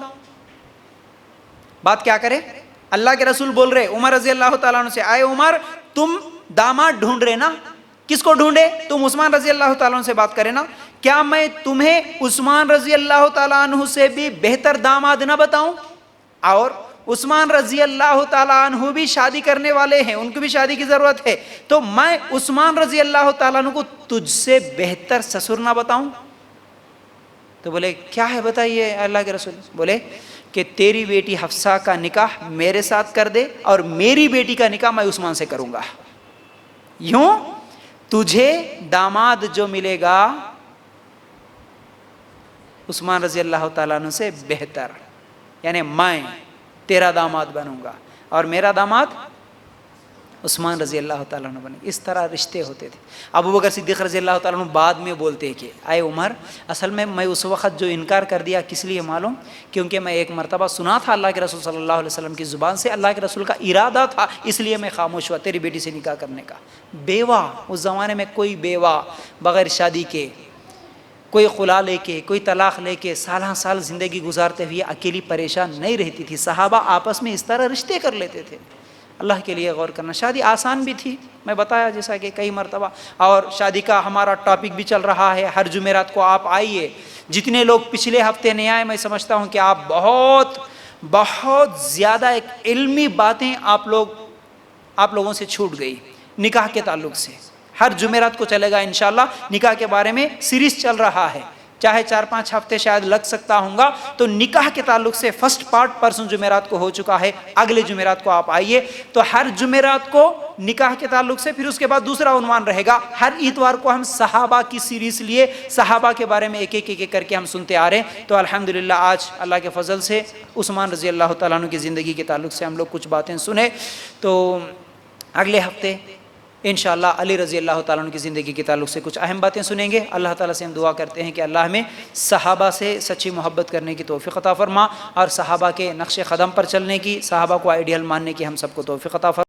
بات کیا کرے، اللہ کے رسول بول رہے عمر رضی اللہ تعالیٰ عنہ سے اے عمر تم داماد ڈھونڈ رہے نا، کس کو ڈھونڈے؟ تم عثمان رضی اللہ تعالیٰ عنہ سے بات کرے نا، کیا میں تمہیں عثمان رضی اللہ تعالیٰ عنہ سے بھی بہتر داماد نہ بتاؤں؟ اور عثمان رضی اللہ تعالیٰ عنہ بھی شادی کرنے والے ہیں، ان کو بھی شادی کی ضرورت ہے، تو میں عثمان رضی اللہ تعالیٰ عنہ کو تجھ سے بہتر سسر نہ بتاؤں؟ تو بولے کیا ہے بتائیے اللہ کے رسول؟ بولے کہ تیری بیٹی حفصہ کا نکاح میرے ساتھ کر دے اور میری بیٹی کا نکاح میں عثمان سے کروں گا، یوں تجھے داماد جو ملے گا عثمان رضی اللہ تعالیٰ عنہ سے بہتر، یعنی میں تیرا داماد بنوں گا اور میرا داماد عثمان رضی اللہ تعالیٰ عنہ بنے. اس طرح رشتے ہوتے تھے. ابو بکر صدیق رضی اللہ تعالیٰ عنہ بعد میں بولتے کہ اے عمر، اصل میں اس وقت جو انکار کر دیا کس لیے معلوم؟ کیونکہ میں ایک مرتبہ سنا تھا اللہ کے رسول صلی اللہ علیہ وسلم کی زبان سے، اللہ کے رسول کا ارادہ تھا، اس لیے میں خاموش ہوا تیری بیٹی سے نکاح کرنے کا. بیوہ، اس زمانے میں کوئی بیوہ بغیر شادی کے، کوئی خلا لے کے، کوئی طلاق لے کے سالہ سال زندگی گزارتے ہوئے اکیلی پریشان نہیں رہتی تھی. صحابہ آپس میں اس طرح رشتے کر لیتے تھے. اللہ کے لیے غور کرنا. شادی آسان بھی تھی، میں بتایا جیسا کہ کئی مرتبہ، اور شادی کا ہمارا ٹاپک بھی چل رہا ہے. ہر جمعرات کو آپ آئیے. جتنے لوگ پچھلے ہفتے نہیں آئے، میں سمجھتا ہوں کہ آپ بہت زیادہ ایک علمی باتیں آپ لوگوں سے چھوٹ گئی نکاح کے تعلق سے. ہر جمعرات کو چلے گا انشاءاللہ. نکاح کے بارے میں سیریز چل رہا ہے، چاہے 4-5 ہفتے شاید لگ سکتا ہوں گا. تو نکاح کے تعلق سے فرسٹ پارٹ پرسوں جمعرات کو ہو چکا ہے. اگلے جمعرات کو آپ آئیے. تو ہر جمعرات کو نکاح کے تعلق سے، پھر اس کے بعد دوسرا عنوان رہے گا. ہر اتوار کو ہم صحابہ کی سیریز لیے صحابہ کے بارے میں ایک ایک کر کے ہم سنتے آ رہے ہیں. تو الحمدللہ آج اللہ کے فضل سے عثمان رضی اللہ تعالیٰ عنہ کی زندگی کے تعلق سے ہم لوگ کچھ باتیں سنے. تو اگلے ہفتے انشاءاللہ علی رضی اللہ تعالیٰ عنہ کی زندگی کے تعلق سے کچھ اہم باتیں سنیں گے. اللہ تعالیٰ سے ہم دعا کرتے ہیں کہ اللہ ہمیں صحابہ سے سچی محبت کرنے کی توفیق عطا فرما، اور صحابہ کے نقش قدم پر چلنے کی، صحابہ کو آئیڈیل ماننے کی ہم سب کو توفیق عطا فرما.